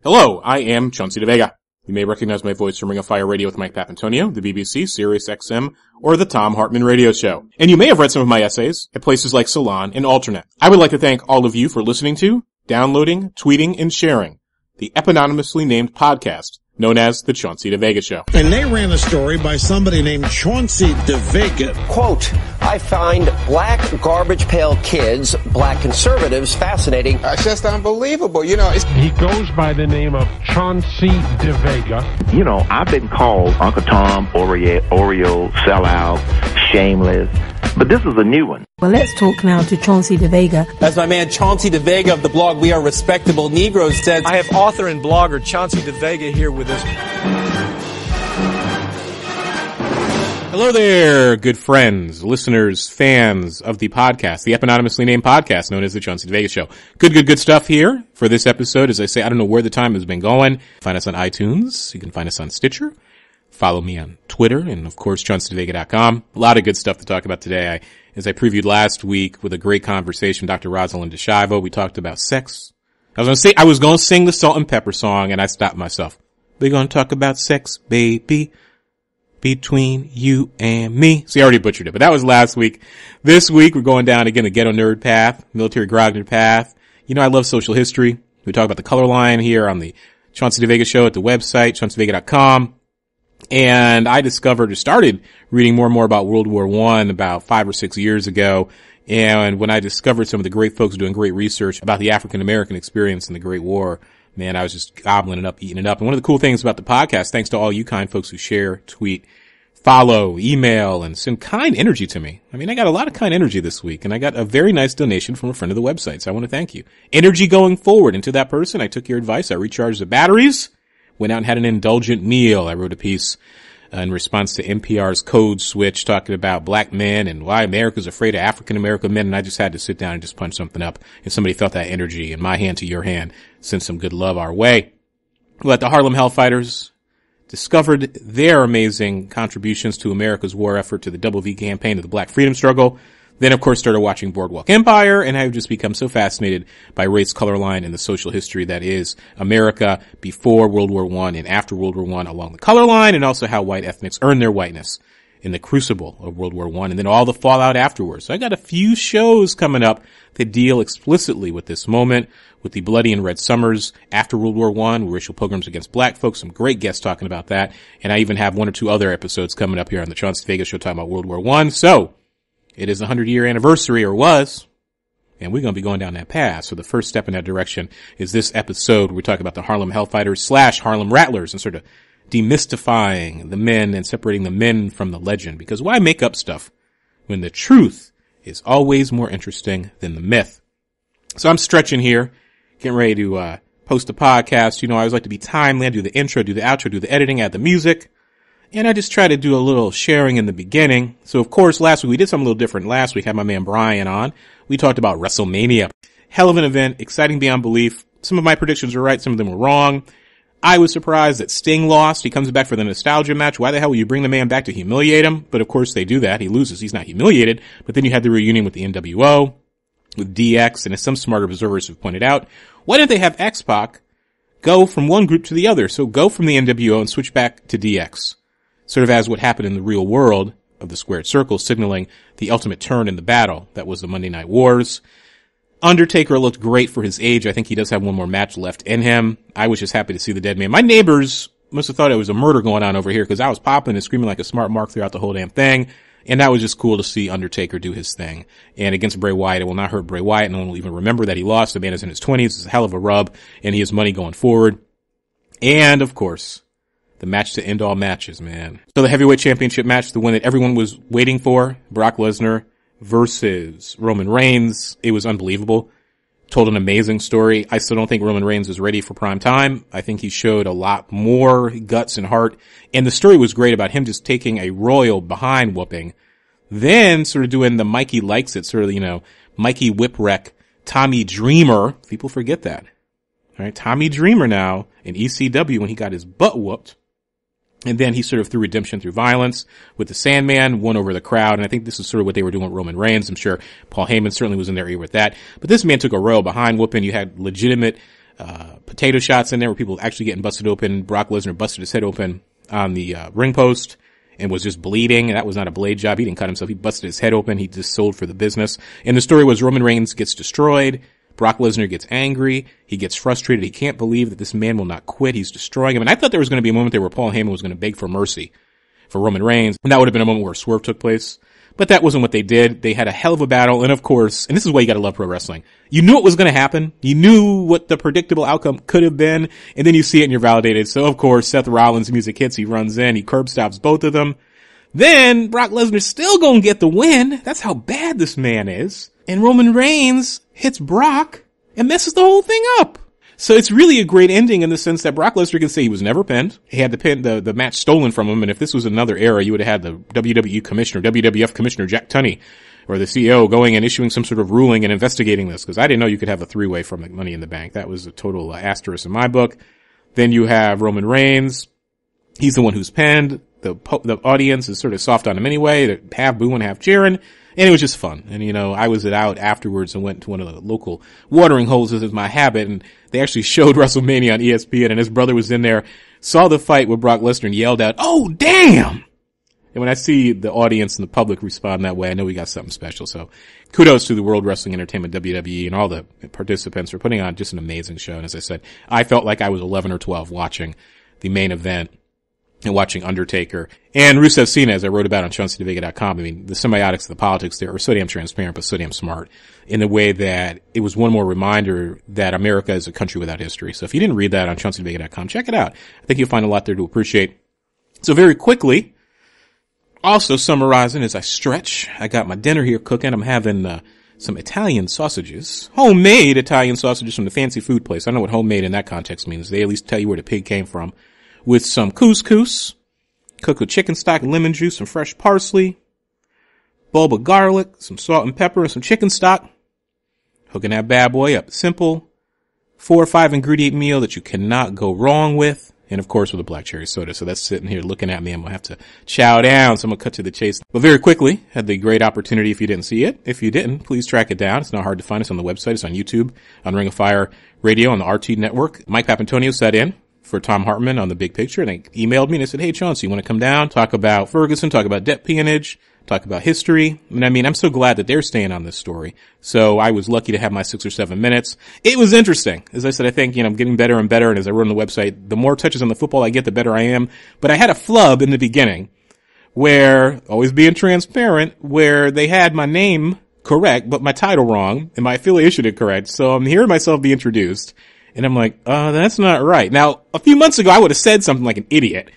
Hello, I am Chauncey Devega. You may recognize my voice from Ring of Fire Radio with Mike Papantonio, the BBC, Sirius XM, or the Tom Hartman Radio Show. And you may have read some of my essays at places like Salon and Alternate. I would like to thank all of you for listening to, downloading, tweeting, and sharing the eponymously named podcast known as The Chauncey Devega Show. And they ran a story by somebody named Chauncey Devega. Quote, I find black garbage pail kids, black conservatives, fascinating. It's just unbelievable. He goes by the name of Chauncey Devega. I've been called Uncle Tom, Oreo, sellout, shameless, but this is a new one. Well, let's talk now to Chauncey Devega. As my man Chauncey Devega of the blog We Are Respectable Negroes said, I have author and blogger Chauncey Devega here with us. Hello there, good friends, listeners, fans of the podcast, the eponymously named podcast known as The Chauncey Devega Show. Good stuff here for this episode. As I say, I don't know where the time has been going. Find us on iTunes. You can find us on Stitcher. Follow me on Twitter and, of course, ChaunceyDevega.com. A lot of good stuff to talk about today. As I previewed last week with a great conversation, Dr. Rosalind DeShivo, we talked about sex. I was going to sing the Salt and Pepper song, and I stopped myself. We're going to talk about sex, baby, between you and me. See, I already butchered it, but that was last week. This week, we're going down again the ghetto nerd path, military grognard path. I love social history. We talk about the color line here on the Chauncey Devega Show at the website, ChaunceyDevega.com. And I started reading more and more about World War I about 5 or 6 years ago. And when I discovered some of the great folks doing great research about the African American experience in the Great War, man, I was just gobbling it up, eating it up. And one of the cool things about the podcast, thanks to all you kind folks who share, tweet, follow, email, and send kind energy to me. I got a lot of kind energy this week, and I got a very nice donation from a friend of the website, so I want to thank you. Energy going forward. And to that person, I took your advice. I recharged the batteries. Went out and had an indulgent meal. I wrote a piece in response to NPR's Code Switch talking about black men and why America's afraid of African American men. And I just had to sit down and just punch something up. And somebody felt that energy in my hand to your hand. Send some good love our way. But the Harlem Hellfighters discovered their amazing contributions to America's war effort to the Double V campaign of the Black Freedom Struggle. Then, of course, started watching Boardwalk Empire, and I've just become so fascinated by race, color line, and the social history that is America before World War I and after World War I along the color line, and also how white ethnics earned their whiteness in the crucible of World War I, and then all the fallout afterwards. So I got a few shows coming up that deal explicitly with this moment, with the bloody and red summers after World War I, racial pogroms against black folks, some great guests talking about that, and I even have 1 or 2 other episodes coming up here on the Chauncey Devega Show talking about World War I. So, it is the 100-year anniversary, or was, and we're going to be going down that path. So the first step in that direction is this episode where we talk about the Harlem Hellfighters / Harlem Rattlers and sort of demystifying the men and separating the men from the legend. Because why make up stuff when the truth is always more interesting than the myth? So I'm stretching here, getting ready to post a podcast. I always like to be timely. I do the intro, do the outro, do the editing, add the music. And I just try to do a little sharing in the beginning. So, of course, last week we did something a little different. Last week I had my man Brian on. We talked about WrestleMania. Hell of an event, exciting beyond belief. Some of my predictions were right, some of them were wrong. I was surprised that Sting lost. He comes back for the nostalgia match. Why the hell would you bring the man back to humiliate him? But, of course, they do that. He loses. He's not humiliated. But then you had the reunion with the NWO, with DX, and as some smarter observers have pointed out, why didn't they have X-Pac go from one group to the other? So go from the NWO and switch back to DX. Sort of as what happened in the real world of the squared circle, signaling the ultimate turn in the battle that was the Monday Night Wars. Undertaker looked great for his age. I think he does have one more match left in him. I was just happy to see the dead man. My neighbors must have thought it was a murder going on over here because I was popping and screaming like a smart mark throughout the whole damn thing. And that was just cool to see Undertaker do his thing. And against Bray Wyatt, it will not hurt Bray Wyatt. No one will even remember that he lost. The man is in his 20s. It's a hell of a rub. And he has money going forward. And, of course, the match to end all matches, man. So the heavyweight championship match, the one that everyone was waiting for, Brock Lesnar versus Roman Reigns. It was unbelievable. Told an amazing story. I still don't think Roman Reigns is ready for prime time. I think he showed a lot more guts and heart. And the story was great about him just taking a royal behind whooping, then sort of doing the Mikey likes it, sort of, Mikey Whipwreck, Tommy Dreamer. People forget that. All right, Tommy Dreamer now in ECW when he got his butt whooped. And then he sort of through redemption through violence with the Sandman, won over the crowd. And I think this is sort of what they were doing with Roman Reigns. I'm sure Paul Heyman certainly was in their ear with that. But this man took a royal behind whooping. You had legitimate potato shots in there where people actually getting busted open. Brock Lesnar busted his head open on the ring post and was just bleeding. And that was not a blade job. He didn't cut himself. He busted his head open. He just sold for the business. And the story was Roman Reigns gets destroyed. Brock Lesnar gets angry. He gets frustrated. He can't believe that this man will not quit. He's destroying him. And I thought there was going to be a moment there where Paul Heyman was going to beg for mercy for Roman Reigns. And that would have been a moment where a swerve took place. But that wasn't what they did. They had a hell of a battle. And of course, and this is why you gotta love pro wrestling. You knew it was gonna happen. You knew what the predictable outcome could have been. And then you see it and you're validated. So of course, Seth Rollins' music hits. He runs in. He curb stops both of them. Then Brock Lesnar's still gonna get the win. That's how bad this man is. And Roman Reigns hits Brock and messes the whole thing up. So it's really a great ending in the sense that Brock Lesnar can say he was never pinned. He had the match stolen from him. And if this was another era, you would have had the WWE commissioner, WWF commissioner Jack Tunney, or the CEO going and issuing some sort of ruling and investigating this. Cause I didn't know you could have a three-way from Money in the Bank. That was a total asterisk in my book. Then you have Roman Reigns. He's the one who's pinned. The audience is sort of soft on him anyway. They're half booing, half cheering. And it was just fun. And, I was out afterwards and went to one of the local watering holes, as is my habit. And they actually showed WrestleMania on ESPN. And his brother was in there, saw the fight with Brock Lesnar and yelled out, "Oh, damn!" And when I see the audience and the public respond that way, I know we got something special. So kudos to the World Wrestling Entertainment, WWE, and all the participants for putting on just an amazing show. And as I said, I felt like I was 11 or 12 watching the main event and watching Undertaker and Rusev Cena, as I wrote about on ChaunceyDevega.com. I mean, the symbiotics of the politics there are so damn transparent, but so damn smart in the way that it was one more reminder that America is a country without history. So if you didn't read that on ChaunceyDevega.com, check it out. I think you'll find a lot there to appreciate. So very quickly, also summarizing as I stretch, I got my dinner here cooking. I'm having, some Italian sausages, homemade Italian sausages from the fancy food place. I know what homemade in that context means. They at least tell you where the pig came from. With some couscous, cooked with chicken stock and lemon juice, some fresh parsley, bulb of garlic, some salt and pepper, and some chicken stock. Hooking that bad boy up. Simple 4 or 5 ingredient meal that you cannot go wrong with. And of course with a black cherry soda. So that's sitting here looking at me. I'm going to have to chow down. So I'm going to cut to the chase. But very quickly, had the great opportunity if you didn't see it. If you didn't, please track it down. It's not hard to find us on the website. It's on YouTube, on Ring of Fire Radio, on the RT network. Mike Papantonio sat in for Tom Hartman on The Big Picture, and they emailed me and they said, "Hey, Chauncey, you want to come down, talk about Ferguson, talk about debt peonage, talk about history?" And I mean, I'm so glad that they're staying on this story. So I was lucky to have my 6 or 7 minutes. It was interesting. As I said, I think, I'm getting better and better. And as I wrote on the website, the more touches on the football I get, the better I am. But I had a flub in the beginning where, always being transparent, where they had my name correct, but my title wrong and my affiliation incorrect. So I'm hearing myself be introduced. And I'm like, that's not right. Now, a few months ago, I would have said something like an idiot.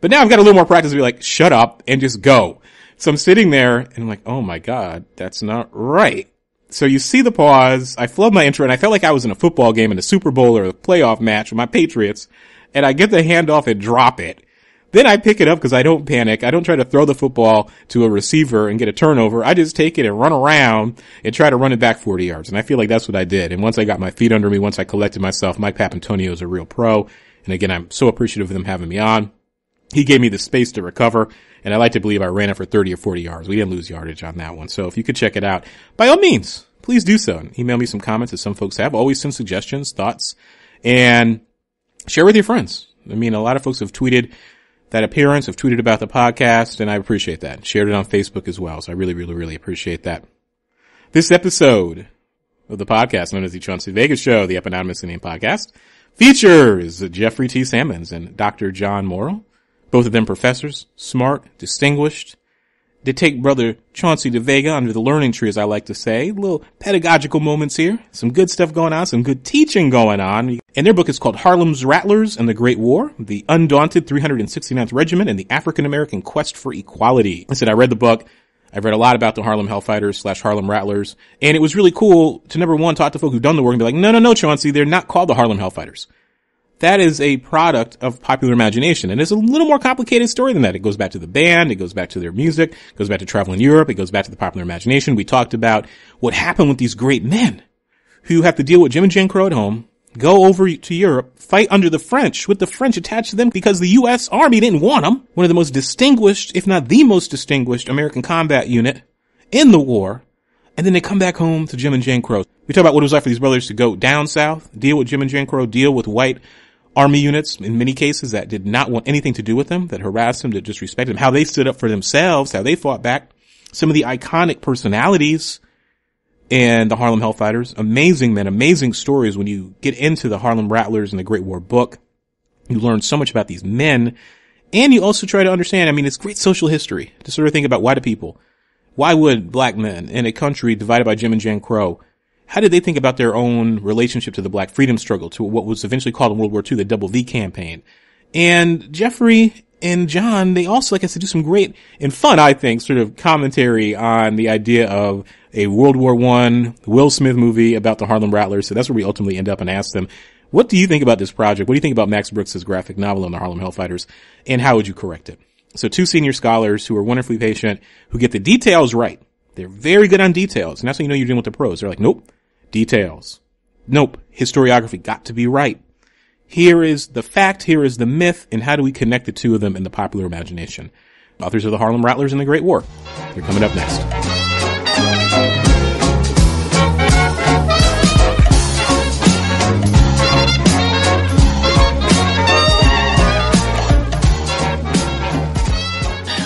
But now I've got a little more practice to be like, shut up and just go. So I'm sitting there and I'm like, oh my God, that's not right. So you see the pause. I flubbed my intro and I felt like I was in a football game in a Super Bowl or a playoff match with my Patriots. And I get the handoff and drop it. Then I pick it up because I don't panic. I don't try to throw the football to a receiver and get a turnover. I just take it and run around and try to run it back 40 yards. And I feel like that's what I did. And once I got my feet under me, once I collected myself, Mike Papantonio is a real pro. And again, I'm so appreciative of them having me on. He gave me the space to recover. And I like to believe I ran it for 30 or 40 yards. We didn't lose yardage on that one. So if you could check it out, by all means, please do so. And email me some comments as some folks have. Always send suggestions, thoughts, and share with your friends. I mean, a lot of folks have tweeted that appearance, have tweeted about the podcast, and I appreciate that. Shared it on Facebook as well, so I really, really, really appreciate that. This episode of the podcast, known as the Chauncey Devega Show, the eponymous name podcast, features Jeffrey T. Sammons and Dr. John Morrow. Both of them professors, smart, distinguished. They take brother Chauncey Devega under the learning tree, as I like to say. Little pedagogical moments here. Some good stuff going on, some good teaching going on. And their book is called Harlem's Rattlers and the Great War, the Undaunted 369th Regiment and the African-American Quest for Equality. I said I read the book. I've read a lot about the Harlem Hellfighters / Harlem Rattlers. And it was really cool to, number one, talk to folk who've done the work and be like, no, Chauncey, they're not called the Harlem Hellfighters. That is a product of popular imagination. And it's a little more complicated story than that. It goes back to the band. It goes back to their music. It goes back to travel in Europe. It goes back to the popular imagination. We talked about what happened with these great men who have to deal with Jim and Jane Crow at home, go over to Europe, fight under the French, with the French attached to them because the U.S. Army didn't want them. One of the most distinguished, if not the most distinguished American combat unit in the war. and then they come back home to Jim and Jane Crow. We talk about what it was like for these brothers to go down south, deal with Jim and Jane Crow, deal with white army units in many cases that did not want anything to do with them, that harassed them, that disrespected them, how they stood up for themselves, how they fought back. Some of the iconic personalities in the Harlem Hellfighters. Amazing men, amazing stories. When you get into the Harlem Rattlers and the Great War book, you learn so much about these men. And you also try to understand, I mean, it's great social history to sort of think about why do people, why would black men in a country divided by Jim and Jane Crow, how did they think about their own relationship to the black freedom struggle, to what was eventually called in World War II the Double V campaign? And Jeffrey and John, they also, like I said, do some great and fun, I think, sort of commentary on the idea of a World War I Will Smith movie about the Harlem Rattlers. So that's where we ultimately end up and ask them, what do you think about this project? What do you think about Max Brooks's graphic novel on the Harlem Hellfighters? And how would you correct it? So two senior scholars who are wonderfully patient, who get the details right. They're very good on details. And that's how you know you're dealing with the pros. They're like, nope, details. Nope, historiography got to be right. Here is the fact, here is the myth, and how do we connect the two of them in the popular imagination? Authors of the Harlem Rattlers and the Great War. They're coming up next.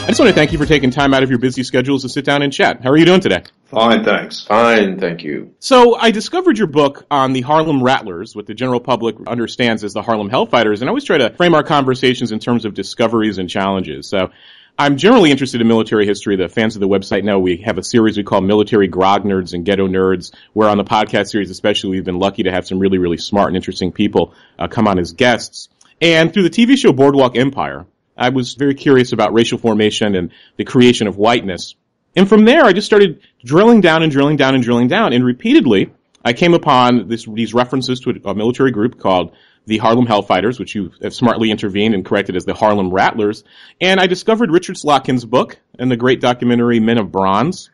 I just want to thank you for taking time out of your busy schedules to sit down and chat. How are you doing today? Fine, thanks. Fine, thank you. So I discovered your book on the Harlem Rattlers, what the general public understands as the Harlem Hellfighters, and I always try to frame our conversations in terms of discoveries and challenges. So I'm generally interested in military history. The fans of the website know we have a series we call Military Grog Nerds and Ghetto Nerds, where on the podcast series especially we've been lucky to have some really, really smart and interesting people come on as guests. And through the TV show Boardwalk Empire, I was very curious about racial formation and the creation of whiteness. And from there, I just started drilling down and drilling down and drilling down. And repeatedly, I came upon these references to a military group called the Harlem Hellfighters, which you have smartly intervened and corrected as the Harlem Rattlers. And I discovered Richard Slotkin's book and the great documentary Men of Bronze.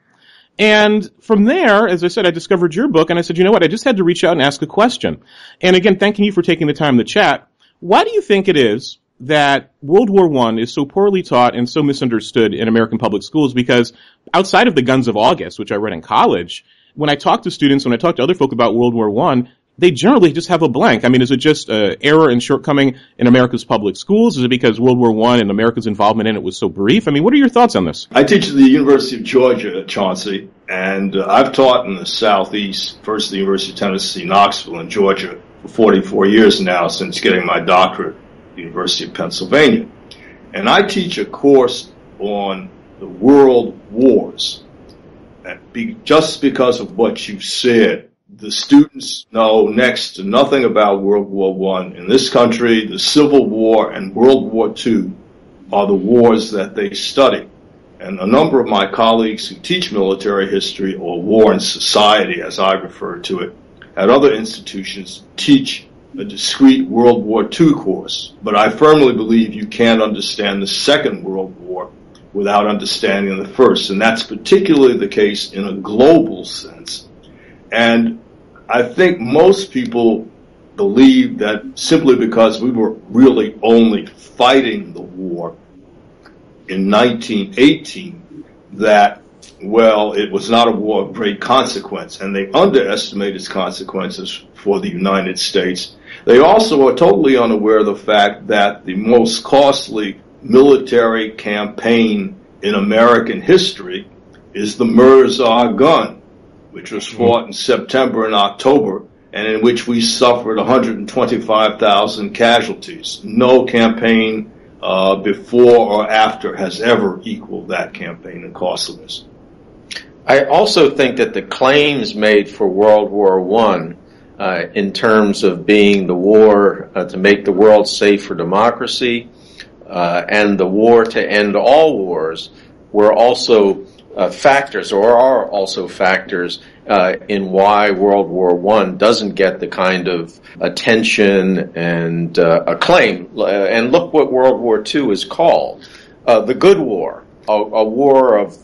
And from there, as I said, I discovered your book. And I said, you know what? I just had to reach out and ask a question. And again, thanking you for taking the time to chat. Why do you think it is that World War I is so poorly taught and so misunderstood in American public schools? Because outside of the Guns of August, which I read in college, when I talk to students, when I talk to other folk about World War I, they generally just have a blank. I mean, is it just error and shortcoming in America's public schools? Is it because World War I and America's involvement in it was so brief? I mean, what are your thoughts on this? I teach at the University of Georgia, Chauncey, and I've taught in the Southeast, first at the University of Tennessee, Knoxville in Georgia, for 44 years now since getting my doctorate. University of Pennsylvania. And I teach a course on the world wars. And just because of what you said, the students know next to nothing about World War I. In this country, the Civil War and World War II are the wars that they study. And a number of my colleagues who teach military history, or war and society as I refer to it, at other institutions teach a discrete World War II course. But I firmly believe you can't understand the Second World War without understanding the first. And that's particularly the case in a global sense. And I think most people believe that simply because we were really only fighting the war in 1918, that, well, it was not a war of great consequence. And they underestimate its consequences for the United States. They also are totally unaware of the fact that the most costly military campaign in American history is the Mirza gun, which was fought in September and October, and in which we suffered 125,000 casualties. No campaign before or after has ever equaled that campaign in costliness. I also think that the claims made for World War I in terms of being the war to make the world safe for democracy and the war to end all wars were also factors, or are also factors in why World War I doesn't get the kind of attention and acclaim. And look what World War II is called. The Good War, a war of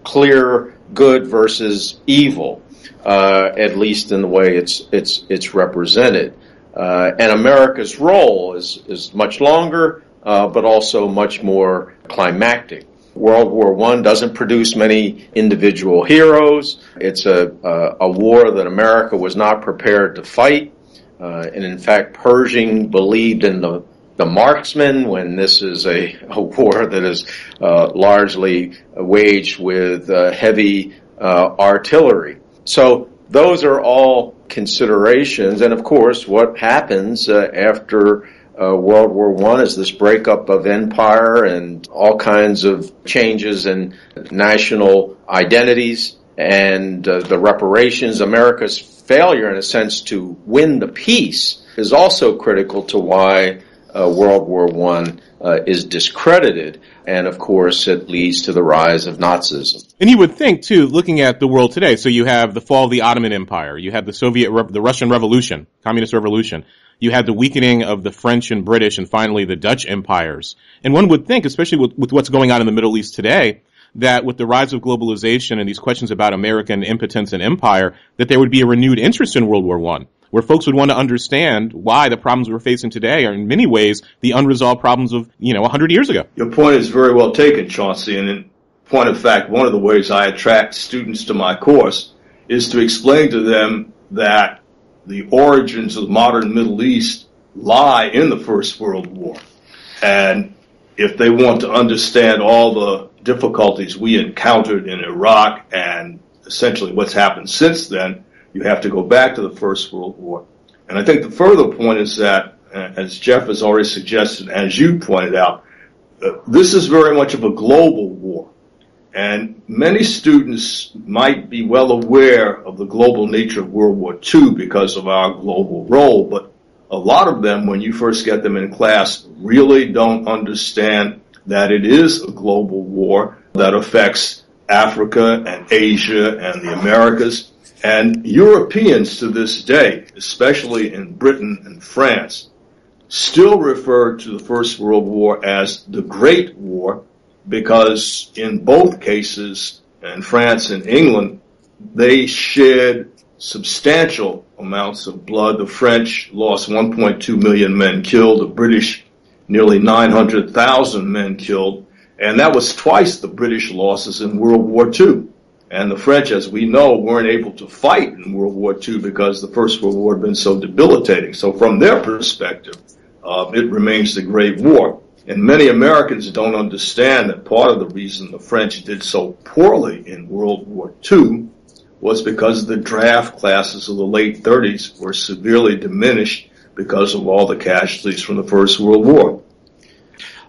clear good versus evil. At least in the way it's represented. And America's role is much longer, but also much more climactic. World War I doesn't produce many individual heroes. It's a war that America was not prepared to fight. And in fact, Pershing believed in the marksman when this is a war that is largely waged with heavy artillery. So those are all considerations. And of course, what happens after World War I is this breakup of empire and all kinds of changes in national identities and the reparations. America's failure, in a sense, to win the peace is also critical to why World War I is discredited. And, of course, it leads to the rise of Nazism. And you would think, too, looking at the world today, so you have the fall of the Ottoman Empire, you have the Russian Revolution, Communist Revolution, you had the weakening of the French and British, and finally the Dutch empires. And one would think, especially with what's going on in the Middle East today, that with the rise of globalization and these questions about American impotence and empire, that there would be a renewed interest in World War I, where folks would want to understand why the problems we're facing today are in many ways the unresolved problems of, 100 years ago. Your point is very well taken, Chauncey, and in point of fact, one of the ways I attract students to my course is to explain to them that the origins of the modern Middle East lie in the First World War. And if they want to understand all the difficulties we encountered in Iraq and essentially what's happened since then, you have to go back to the First World War. And I think the further point is that, as Jeff has already suggested, as you pointed out, this is very much of a global war. And many students might be well aware of the global nature of World War II because of our global role, but a lot of them, when you first get them in class, really don't understand that it is a global war that affects Africa and Asia and the Americas. And Europeans to this day, especially in Britain and France, still refer to the First World War as the Great War, because in both cases, in France and England, they shed substantial amounts of blood. The French lost 1.2 million men killed, the British nearly 900,000 men killed, and that was twice the British losses in World War II. And the French, as we know, weren't able to fight in World War II because the First World War had been so debilitating. So from their perspective, it remains the Great War. And many Americans don't understand that part of the reason the French did so poorly in World War II was because the draft classes of the late 30s were severely diminished because of all the casualties from the First World War.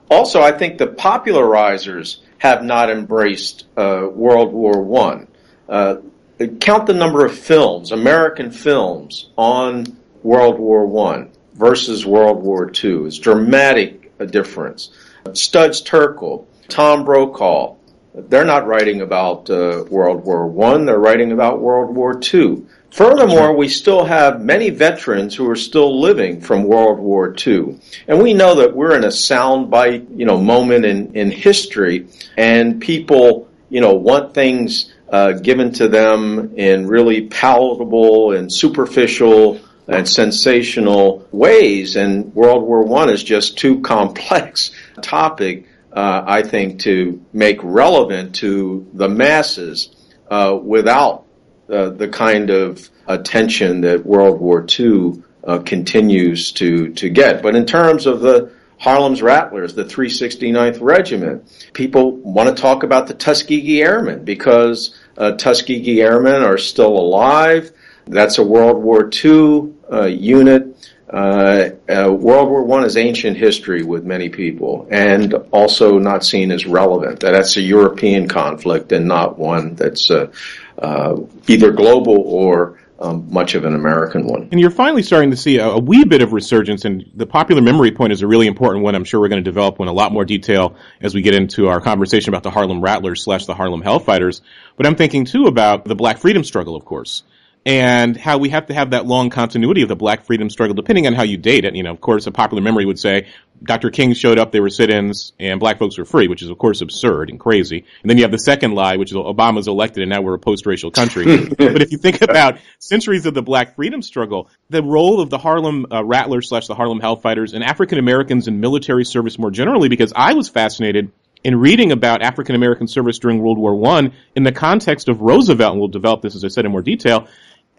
Also, I think the popularizers have not embraced World War I. Count the number of films, American films, on World War I versus World War II. It's dramatic a difference. Studs Terkel, Tom Brokaw, they're not writing about World War I, they're writing about World War II. Furthermore, we still have many veterans who are still living from World War II. And we know that we're in a soundbite, moment in history, and people, want things given to them in really palatable and superficial and sensational ways, and World War I is just too complex a topic, I think, to make relevant to the masses without the kind of attention that World War II continues to get. But in terms of the Harlem's Rattlers, the 369th Regiment, people want to talk about the Tuskegee Airmen because Tuskegee Airmen are still alive. That's a World War II unit. World War I is ancient history with many people and also not seen as relevant. That's a European conflict and not one that's either global or much of an American one. And you're finally starting to see a wee bit of resurgence, and the popular memory point is a really important one. I'm sure we're going to develop in a lot more detail as we get into our conversation about the Harlem Rattlers / the Harlem Hellfighters. But I'm thinking, too, about the Black freedom struggle, of course, and how we have to have that long continuity of the Black freedom struggle, depending on how you date it. Of course, a popular memory would say Dr. King showed up, there were sit-ins, and black folks were free, which is, of course, absurd and crazy. And then you have the second lie, which is Obama's elected, and now we're a post-racial country. But if you think about centuries of the Black freedom struggle, the role of the Harlem Rattlers / the Harlem Hellfighters and African Americans in military service more generally, because I was fascinated in reading about African American service during World War I in the context of Roosevelt, and we'll develop this, as I said, in more detail,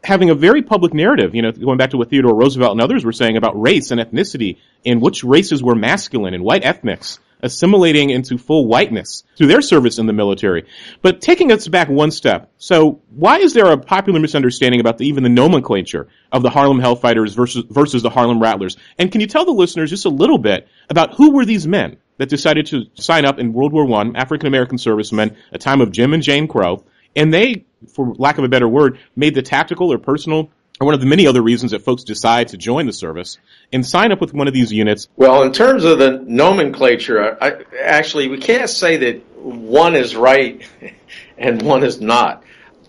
having a very public narrative, going back to what Theodore Roosevelt and others were saying about race and ethnicity and which races were masculine and white ethnics, assimilating into full whiteness through their service in the military. But taking us back one step, so why is there a popular misunderstanding about even the nomenclature of the Harlem Hellfighters versus the Harlem Rattlers? And can you tell the listeners just a little bit about who were these men that decided to sign up in World War I, African American servicemen, a time of Jim and Jane Crow, and they, for lack of a better word, made the tactical or personal or one of the many other reasons that folks decide to join the service and sign up with one of these units? Well, in terms of the nomenclature, actually, we can't say that one is right and one is not.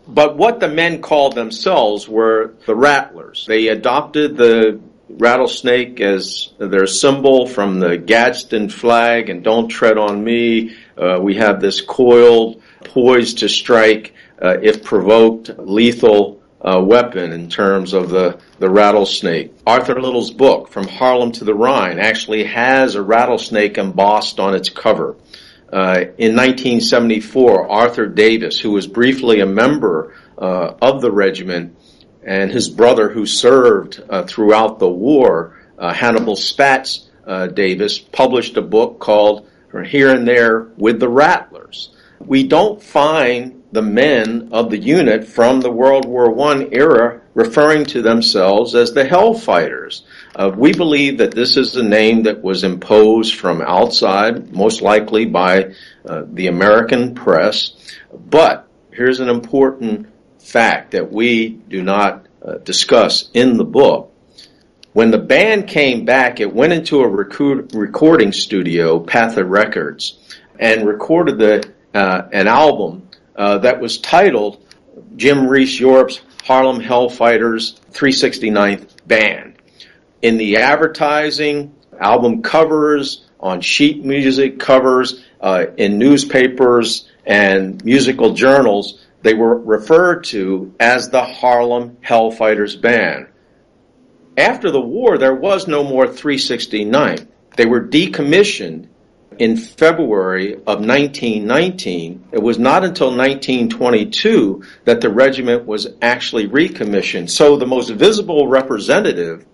But what the men called themselves were the Rattlers. They adopted the rattlesnake as their symbol from the Gadsden flag and "Don't Tread on Me." We have this coiled, poised to strike, if provoked, lethal weapon in terms of the rattlesnake. Arthur Little's book, From Harlem to the Rhine, actually has a rattlesnake embossed on its cover. In 1974, Arthur Davis, who was briefly a member of the regiment, and his brother who served throughout the war, Hannibal Spatz Davis, published a book called Here and There with the Rattlers. We don't find the men of the unit from the World War I era referring to themselves as the Hellfighters. We believe that this is a name that was imposed from outside, most likely by the American press. But here's an important fact that we do not discuss in the book. When the band came back, it went into a recording studio, Patha Records, and recorded an album that was titled Jim Reese Europe's Harlem Hellfighters 369th Band. In the advertising, album covers, on sheet music covers, in newspapers and musical journals, they were referred to as the Harlem Hellfighters Band. After the war, there was no more 369th. They were decommissioned in February of 1919. It was not until 1922 that the regiment was actually recommissioned. So the most visible representative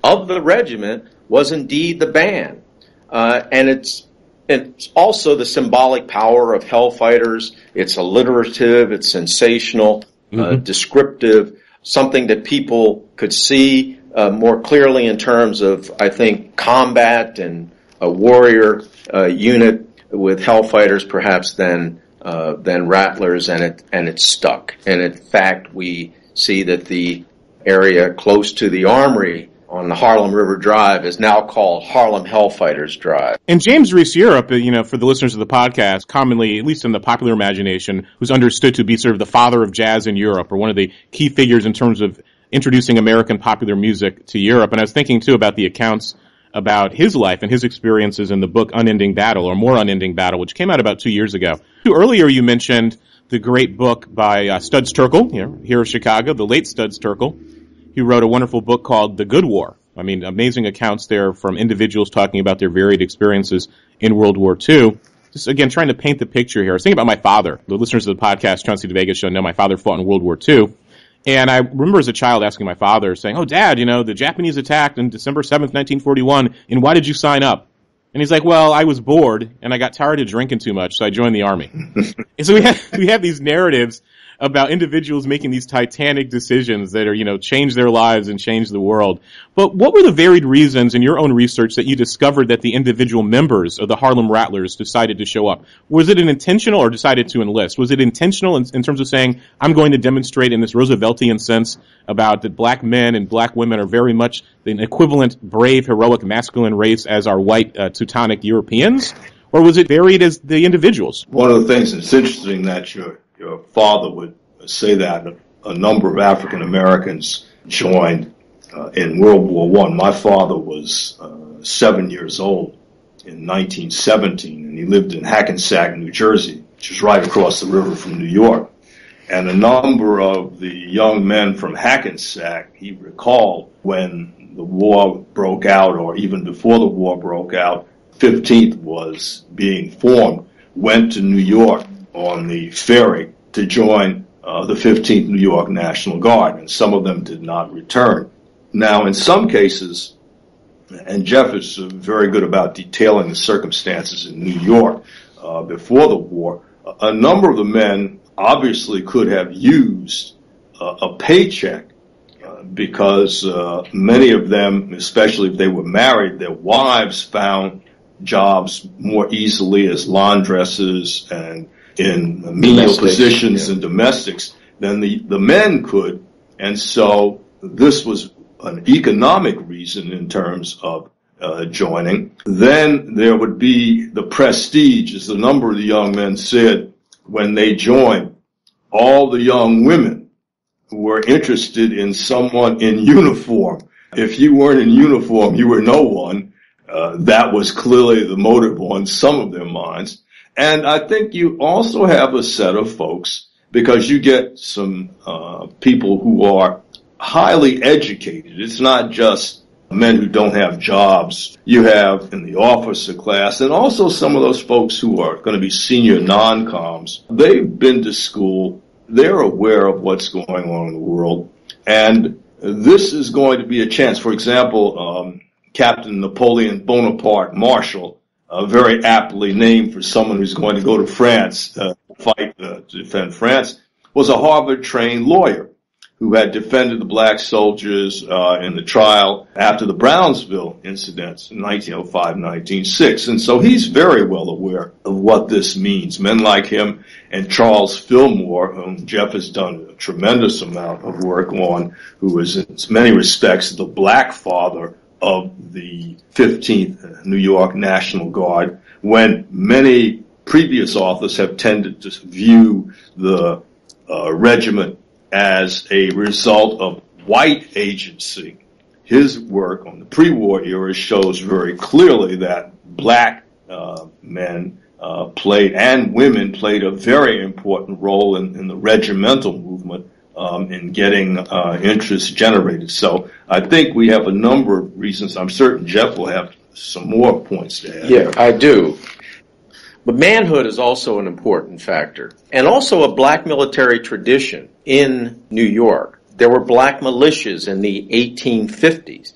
of the regiment was indeed the band. And it's also the symbolic power of Hellfighters. It's alliterative, it's sensational, descriptive, something that people could see more clearly in terms of, I think, combat and a warrior unit with Hellfighters perhaps than Rattlers, and it stuck. And in fact, we see that the area close to the armory on the Harlem River Drive is now called Harlem Hellfighters Drive. And James Reese Europe, for the listeners of the podcast, commonly, at least in the popular imagination, who's understood to be sort of the father of jazz in Europe, or one of the key figures in terms of introducing American popular music to Europe. And I was thinking, too, about the accounts about his life and his experiences in the book Unending Battle, or More Unending Battle, which came out about 2 years ago. Earlier you mentioned the great book by Studs Terkel, here of Chicago, the late Studs Terkel. He wrote a wonderful book called The Good War. I mean, amazing accounts there from individuals talking about their varied experiences in World War II. Just, again, trying to paint the picture here. I was thinking about my father. The listeners of the podcast, Chauncey Devega Show, know my father fought in World War II. And I remember as a child asking my father, saying, "Oh, Dad, the Japanese attacked on December 7th, 1941, and why did you sign up?" And he's like, "Well, I was bored, and I got tired of drinking too much, so I joined the Army." And so we have these narratives about individuals making these titanic decisions that are, change their lives and change the world. But what were the varied reasons in your own research that you discovered that the individual members of the Harlem Rattlers decided to show up? Was it an intentional or decided to enlist? Was it intentional in terms of saying, I'm going to demonstrate in this Rooseveltian sense about that black men and black women are very much an equivalent brave, heroic, masculine race as our white Teutonic Europeans? Or was it varied as the individuals? One of the things that's interesting that your father would say that a number of African Americans joined in World War I. My father was 7 years old in 1917, and he lived in Hackensack, New Jersey, which is right across the river from New York. And a number of the young men from Hackensack, he recalled when the war broke out, or even before the war broke out, 15th was being formed, went to New York on the ferry to join the 15th New York National Guard, and some of them did not return. Now, in some cases, and Jeff is very good about detailing the circumstances in New York before the war, a number of the men obviously could have used a paycheck because many of them, especially if they were married, their wives found jobs more easily as laundresses and in menial positions and domestics than the men could. And so this was an economic reason in terms of joining. Then there would be the prestige, as a number of the young men said when they joined. All the young women who were interested in someone in uniform. If you weren't in uniform, you were no one. That was clearly the motive on some of their minds. And I think you also have a set of folks, because you get some people who are highly educated. It's not just men who don't have jobs. You have in the officer class, and also some of those folks who are going to be senior non-coms. They've been to school. They're aware of what's going on in the world. And this is going to be a chance. For example, Captain Napoleon Bonaparte Marshall, very aptly named for someone who's going to go to France to fight to defend France, was a Harvard-trained lawyer who had defended the black soldiers in the trial after the Brownsville incidents in 1905-1906. And so he's very well aware of what this means. Men like him and Charles Fillmore, whom Jeff has done a tremendous amount of work on, who is in many respects the black father of the 15th New York National Guard, when many previous authors have tended to view the regiment as a result of white agency. His work on the pre-war era shows very clearly that black men played, and women played, a very important role in the regimental movement in getting interest generated. So I think we have a number of reasons. I'm certain Jeff will have some more points to add. Yeah, I do. But manhood is also an important factor, and also a black military tradition in New York. There were black militias in the 1850s,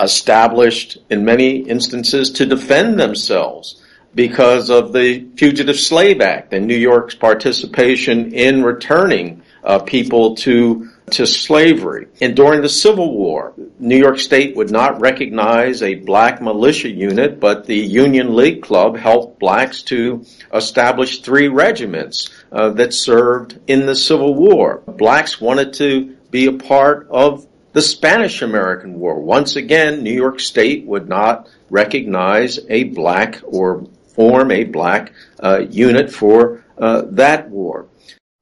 established in many instances to defend themselves because of the Fugitive Slave Act and New York's participation in returning people to slavery. And during the Civil War, New York State would not recognize a black militia unit, but the Union League Club helped blacks to establish 3 regiments that served in the Civil War. Blacks wanted to be a part of the Spanish-American War. Once again, New York State would not recognize a black or form a black unit for that war.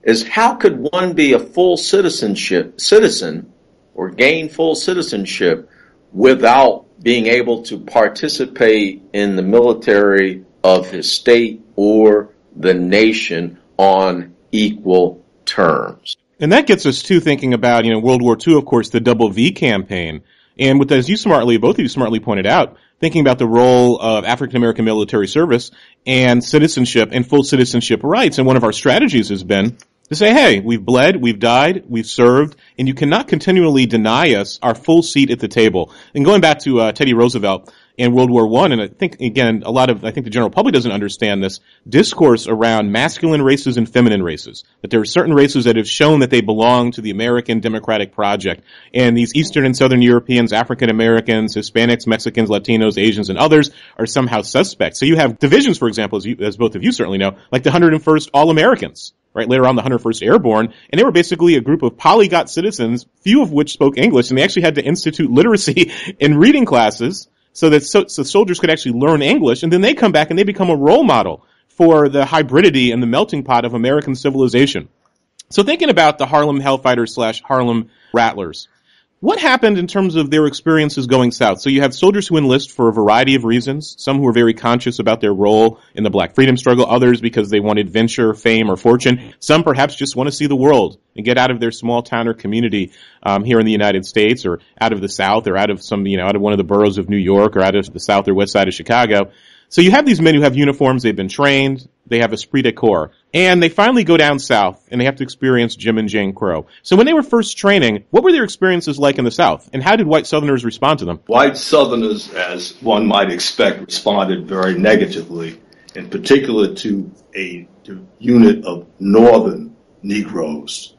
Is how could one be a full citizen or gain full citizenship without being able to participate in the military of his state or the nation on equal terms? And that gets us to thinking about, World War II, of course, the Double V campaign. And with, as both of you smartly pointed out, thinking about the role of African American military service and citizenship and full citizenship rights. And one of our strategies has been to say, hey, we've bled, we've died, we've served, and you cannot continually deny us our full seat at the table. And going back to Teddy Roosevelt in World War I, and I think, again, I think the general public doesn't understand this discourse around masculine races and feminine races, that there are certain races that have shown that they belong to the American democratic project, and these Eastern and Southern Europeans, African Americans, Hispanics, Mexicans, Latinos, Asians, and others are somehow suspect. So you have divisions, for example, as both of you certainly know, like the 101st All-Americans, right, later on the 101st Airborne, and they were basically a group of polyglot citizens, few of which spoke English, and they actually had to institute literacy in reading classes so that so soldiers could actually learn English, and then they come back and they become a role model for the hybridity and the melting pot of American civilization. So thinking about the Harlem Hellfighters / Harlem Rattlers, what happened in terms of their experiences going south? So you have soldiers who enlist for a variety of reasons, some who are very conscious about their role in the black freedom struggle, others because they want adventure, fame, or fortune. Some perhaps just want to see the world and get out of their small town or community here in the United States, or out of the South, or out of out of one of the boroughs of New York, or out of the South or West Side of Chicago. So you have these men who have uniforms, they've been trained, they have esprit de corps, and they finally go down south and they have to experience Jim and Jane Crow. So when they were first training, what were their experiences like in the South, and how did white Southerners respond to them? White Southerners, as one might expect, responded very negatively, in particular to a unit of Northern Negroes.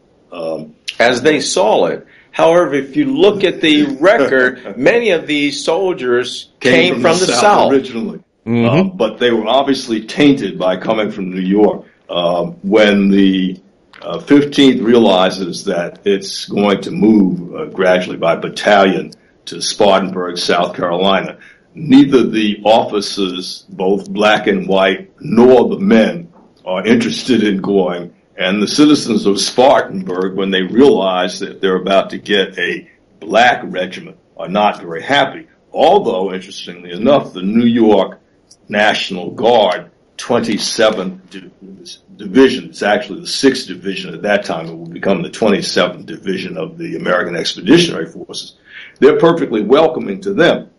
As they saw it. However, if you look at the record, many of these soldiers came from the South originally. But they were obviously tainted by coming from New York. When the 15th realizes that it's going to move gradually by battalion to Spartanburg, South Carolina, neither the officers, both black and white, nor the men are interested in going. And the citizens of Spartanburg, when they realize that they're about to get a black regiment, are not very happy. Although, interestingly enough, the New York National Guard 27th Division, it's actually the 6th Division at that time, it will become the 27th Division of the American Expeditionary Forces. They're perfectly welcoming to them.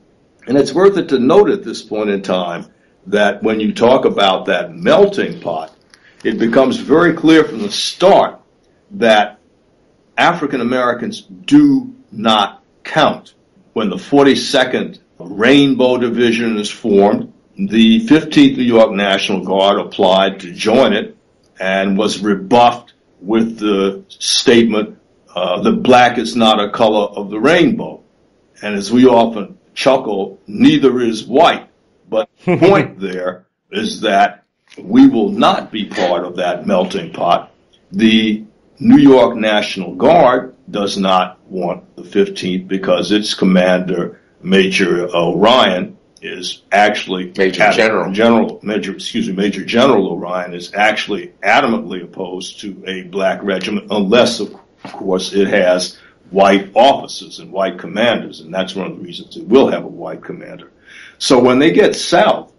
And it's worth it to note at this point in time that when you talk about that melting pot, it becomes very clear from the start that African Americans do not count. When the 42nd Rainbow Division is formed, the 15th New York National Guard applied to join it and was rebuffed with the statement, the black is not a color of the rainbow. And as we often chuckle, neither is white. But the point there is that we will not be part of that melting pot. The New York National Guard does not want the 15th because its commander, Major Orion, is actually Major General Orion is actually adamantly opposed to a black regiment unless, of course, it has white officers and white commanders, and that's one of the reasons it will have a white commander. So when they get south,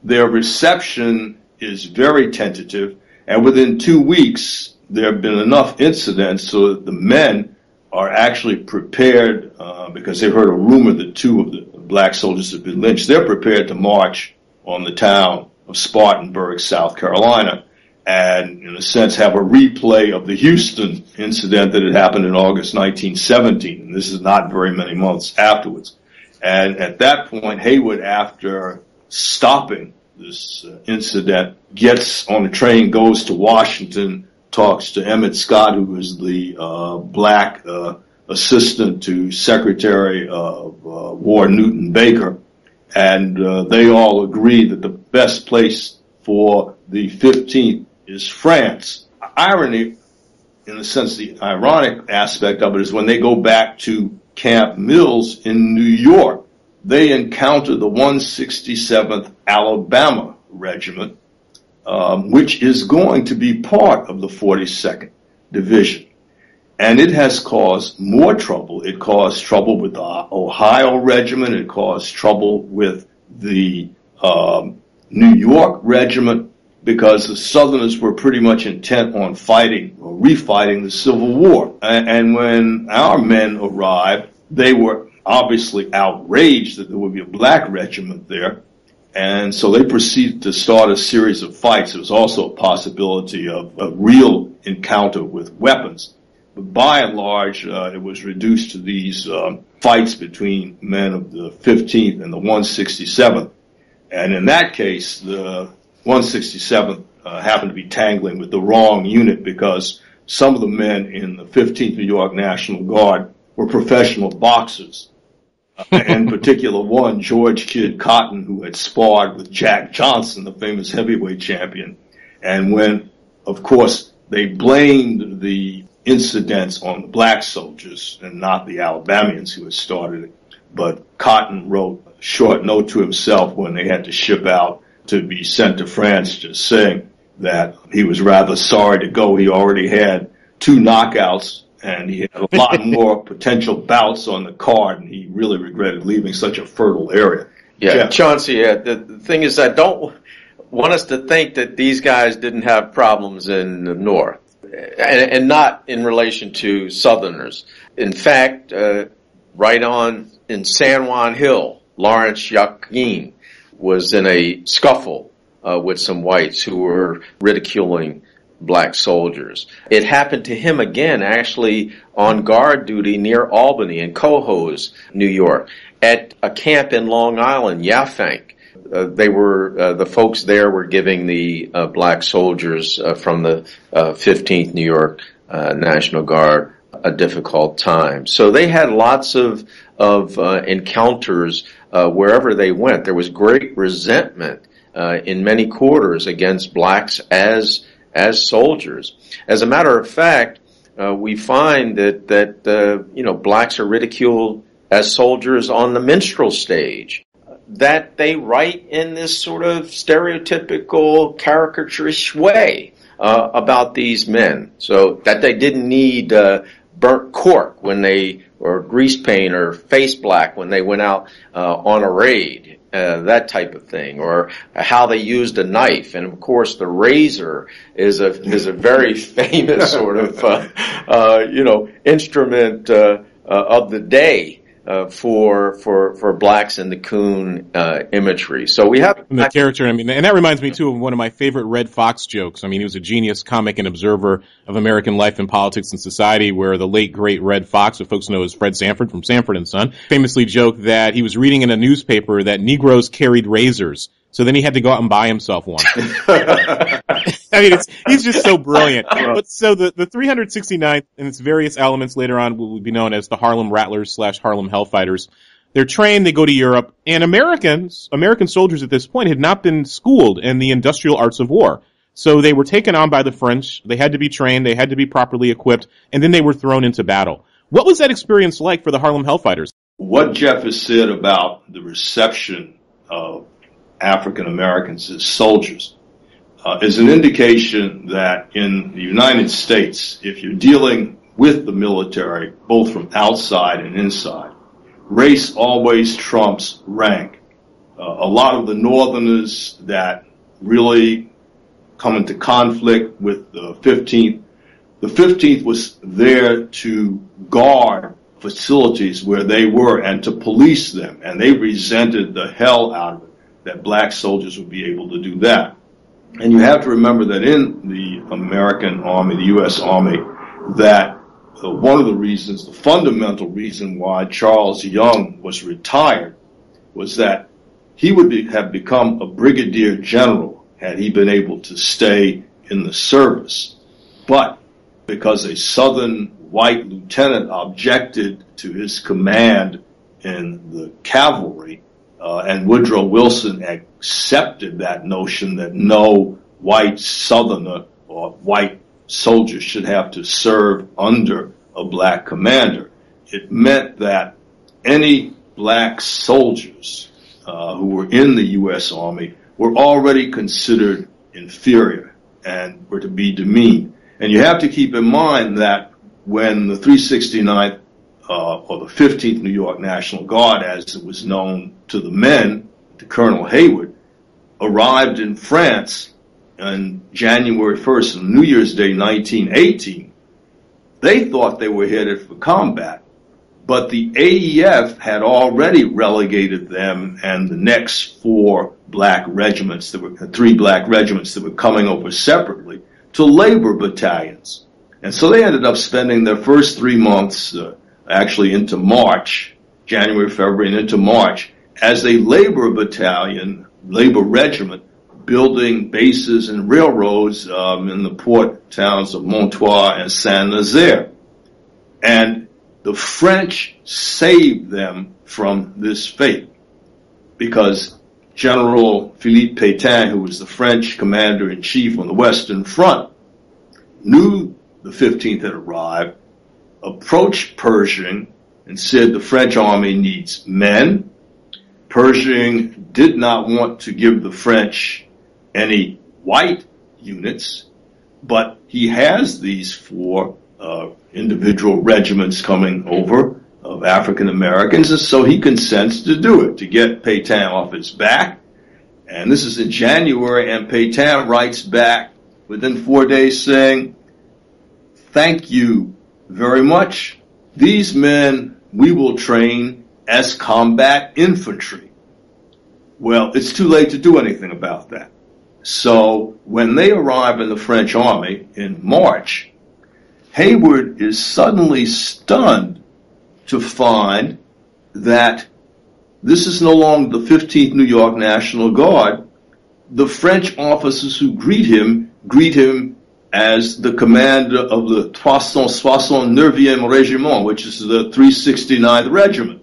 their reception is very tentative, and within 2 weeks, there have been enough incidents so that the men are actually prepared, because they've heard a rumor that 2 of the black soldiers have been lynched. They're prepared to march on the town of Spartanburg, South Carolina, and in a sense have a replay of the Houston incident that had happened in August 1917. And this is not very many months afterwards. And at that point, Haywood, after stopping this incident, gets on a train, goes to Washington, talks to Emmett Scott, who is the black assistant to Secretary of War Newton Baker, and they all agree that the best place for the 15th is France. Irony, in the sense, the ironic aspect of it is when they go back to Camp Mills in New York, they encounter the 167th Alabama Regiment, which is going to be part of the 42nd Division. And it has caused more trouble. It caused trouble with the Ohio Regiment. It caused trouble with the New York Regiment because the Southerners were pretty much intent on fighting or refighting the Civil War. And when our men arrived, they were obviously outraged that there would be a black regiment there. And so they proceeded to start a series of fights. There was also a possibility of a real encounter with weapons. But by and large, it was reduced to these fights between men of the 15th and the 167th. And in that case, the 167th happened to be tangling with the wrong unit because some of the men in the 15th New York National Guard were professional boxers. In particular, one, George Kid Cotton, who had sparred with Jack Johnson, the famous heavyweight champion. And when, of course, they blamed the incidents on the black soldiers and not the Alabamians who had started it. But Cotton wrote a short note to himself when they had to ship out to be sent to France, just saying that he was rather sorry to go. He already had 2 knockouts and he had a lot more potential bouts on the card, and he really regretted leaving such a fertile area. Yeah, Jeff. Chauncey, the thing is, I don't want us to think that these guys didn't have problems in the North. And not in relation to Southerners. In fact, right on in San Juan Hill, Lawrence Joaquin was in a scuffle with some whites who were ridiculing black soldiers. It happened to him again, actually, on guard duty near Albany in Cohoes, New York, at a camp in Long Island, Yaphank. The folks there were giving the black soldiers from the 15th New York National Guard a difficult time. So they had lots of encounters wherever they went. There was great resentment in many quarters against blacks as soldiers. As a matter of fact, we find that blacks are ridiculed as soldiers on the minstrel stage. That they write in this sort of stereotypical, caricaturish way about these men. So that they didn't need burnt cork or grease paint or face black when they went out on a raid. That type of thing, or how they used a knife, and of course the razor is a very famous sort of instrument of the day for blacks in the coon imagery. So we have the character. I mean, and that reminds me too of one of my favorite Red Fox jokes. I mean, he was a genius comic and observer of American life and politics and society, where the late great Red Fox, who folks know as Fred Sanford from Sanford and Son, famously joked that he was reading in a newspaper that Negroes carried razors. So then he had to go out and buy himself one. I mean, he's just so brilliant. But so the 369th and its various elements later on will be known as the Harlem Rattlers / Harlem Hellfighters. They're trained, they go to Europe, and American soldiers at this point had not been schooled in the industrial arts of war. So they were taken on by the French, they had to be trained, they had to be properly equipped, and then they were thrown into battle. What was that experience like for the Harlem Hellfighters? What Jeff has said about the reception of African Americans as soldiers is an indication that in the United States, if you're dealing with the military, both from outside and inside, race always trumps rank. A lot of the Northerners that really come into conflict with the 15th was there to guard facilities where they were and to police them, and they resented the hell out of it that black soldiers would be able to do that. And you have to remember that in the American Army, the U.S. Army, that one of the reasons, the fundamental reason why Charles Young was retired was that he would have become a brigadier general had he been able to stay in the service. But because a Southern white lieutenant objected to his command in the cavalry, and Woodrow Wilson accepted that notion that no white Southerner or white soldier should have to serve under a black commander. It meant that any black soldiers who were in the U.S. Army were already considered inferior and were to be demeaned. And you have to keep in mind that when the 369th or the 15th New York National Guard, as it was known to the men, to Colonel Hayward, arrived in France on January 1st, on New Year's Day, 1918. They thought they were headed for combat, but the AEF had already relegated them and the next three black regiments that were coming over separately to labor battalions. And so they ended up spending their first 3 months, actually into March, January, February, and into March, as a labor battalion, labor regiment, building bases and railroads in the port towns of Montois and Saint-Nazaire. And the French saved them from this fate because General Philippe Pétain, who was the French commander-in-chief on the Western Front, knew the 15th had arrived, approached Pershing and said the French army needs men. Pershing did not want to give the French any white units, but he has these 4 individual regiments coming over of African Americans, and so he consents to do it, to get Pétain off his back. And this is in January, and Pétain writes back within 4 days saying, "Thank you very much. These men we will train as combat infantry." Well, it's too late to do anything about that. So when they arrive in the French army in March, Hayward is suddenly stunned to find that this is no longer the 15th New York National Guard. The French officers who greet him as the commander of the 369e Regiment, which is the 369th Regiment.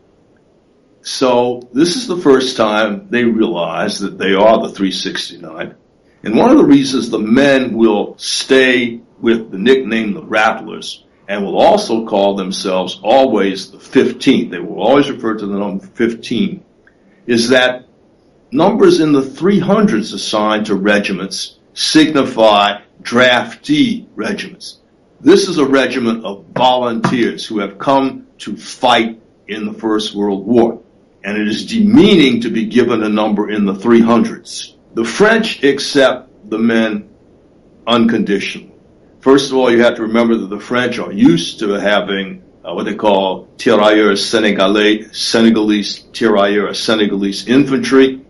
So this is the first time they realize that they are the 369th. And one of the reasons the men will stay with the nickname the Rattlers and will also call themselves always the 15th, they will always refer to the number 15, is that numbers in the 300s assigned to regiments signify draftee regiments. This is a regiment of volunteers who have come to fight in the First World War, and it is demeaning to be given a number in the 300s. The French accept the men unconditionally. First of all, you have to remember that the French are used to having what they call tirailleurs Senegalese tirailleurs, Senegalese infantry.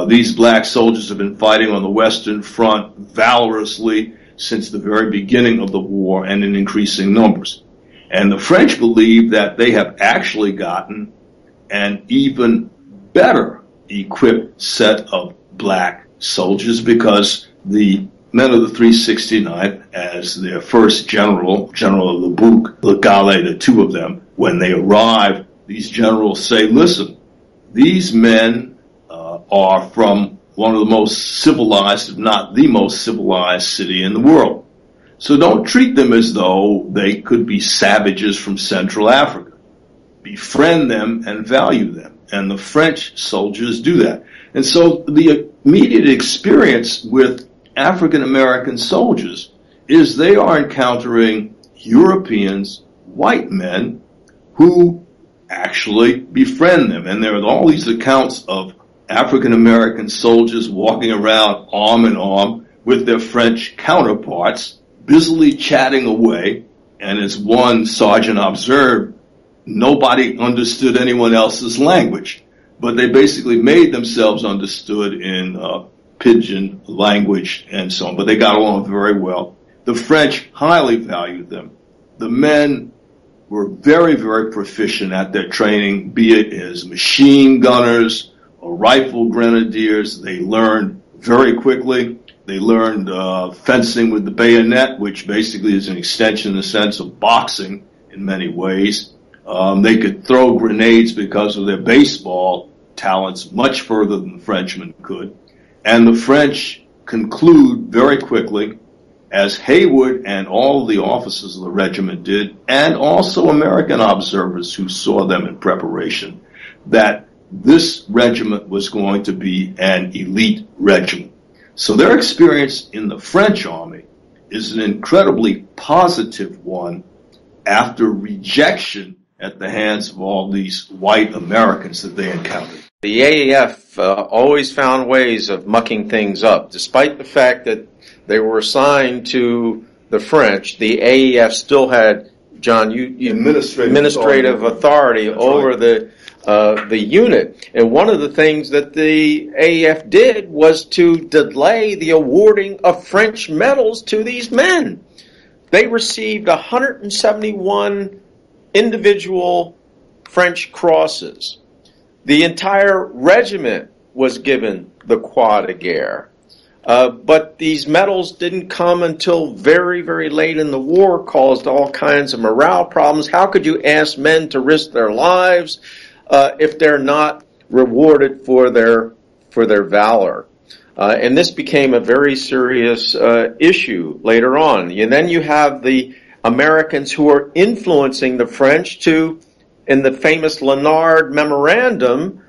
These black soldiers have been fighting on the Western Front valorously since the very beginning of the war and in increasing numbers. And the French believe that they have actually gotten an even better equipped set of black soldiers because the men of the 369th, as their first General of the Bouc, Le Galley, the two of them, when they arrive, these generals say, listen, these men are from one of the most civilized, if not the most civilized city in the world. So don't treat them as though they could be savages from Central Africa. Befriend them and value them. And the French soldiers do that. And so the immediate experience with African American soldiers is they are encountering Europeans, white men, who actually befriend them. And there are all these accounts of African American soldiers walking around arm in arm with their French counterparts, busily chatting away. And as one sergeant observed, nobody understood anyone else's language, but they basically made themselves understood in pidgin language and so on, but they got along very well. The French highly valued them. The men were very, very proficient at their training, be it as machine gunners or rifle grenadiers. They learned very quickly. They learned fencing with the bayonet, which basically is an extension in the sense of boxing in many ways. They could throw grenades because of their baseball talents much further than the Frenchmen could. And the French conclude very quickly, as Hayward and all of the officers of the regiment did, and also American observers who saw them in preparation, that this regiment was going to be an elite regiment. So their experience in the French army is an incredibly positive one after rejection at the hands of all these white Americans that they encountered. The AAF always found ways of mucking things up. Despite the fact that they were assigned to the French, the AAF still had, John, administrative authority over the unit. And one of the things that the AAF did was to delay the awarding of French medals to these men. They received 171 individual French crosses. The entire regiment was given the Croix de Guerre. But these medals didn't come until very, very late in the war, caused all kinds of morale problems. How could you ask men to risk their lives if they're not rewarded for their valor? And this became a very serious issue later on. And then you have the Americans who are influencing the French to, in the famous Lennard Memorandum,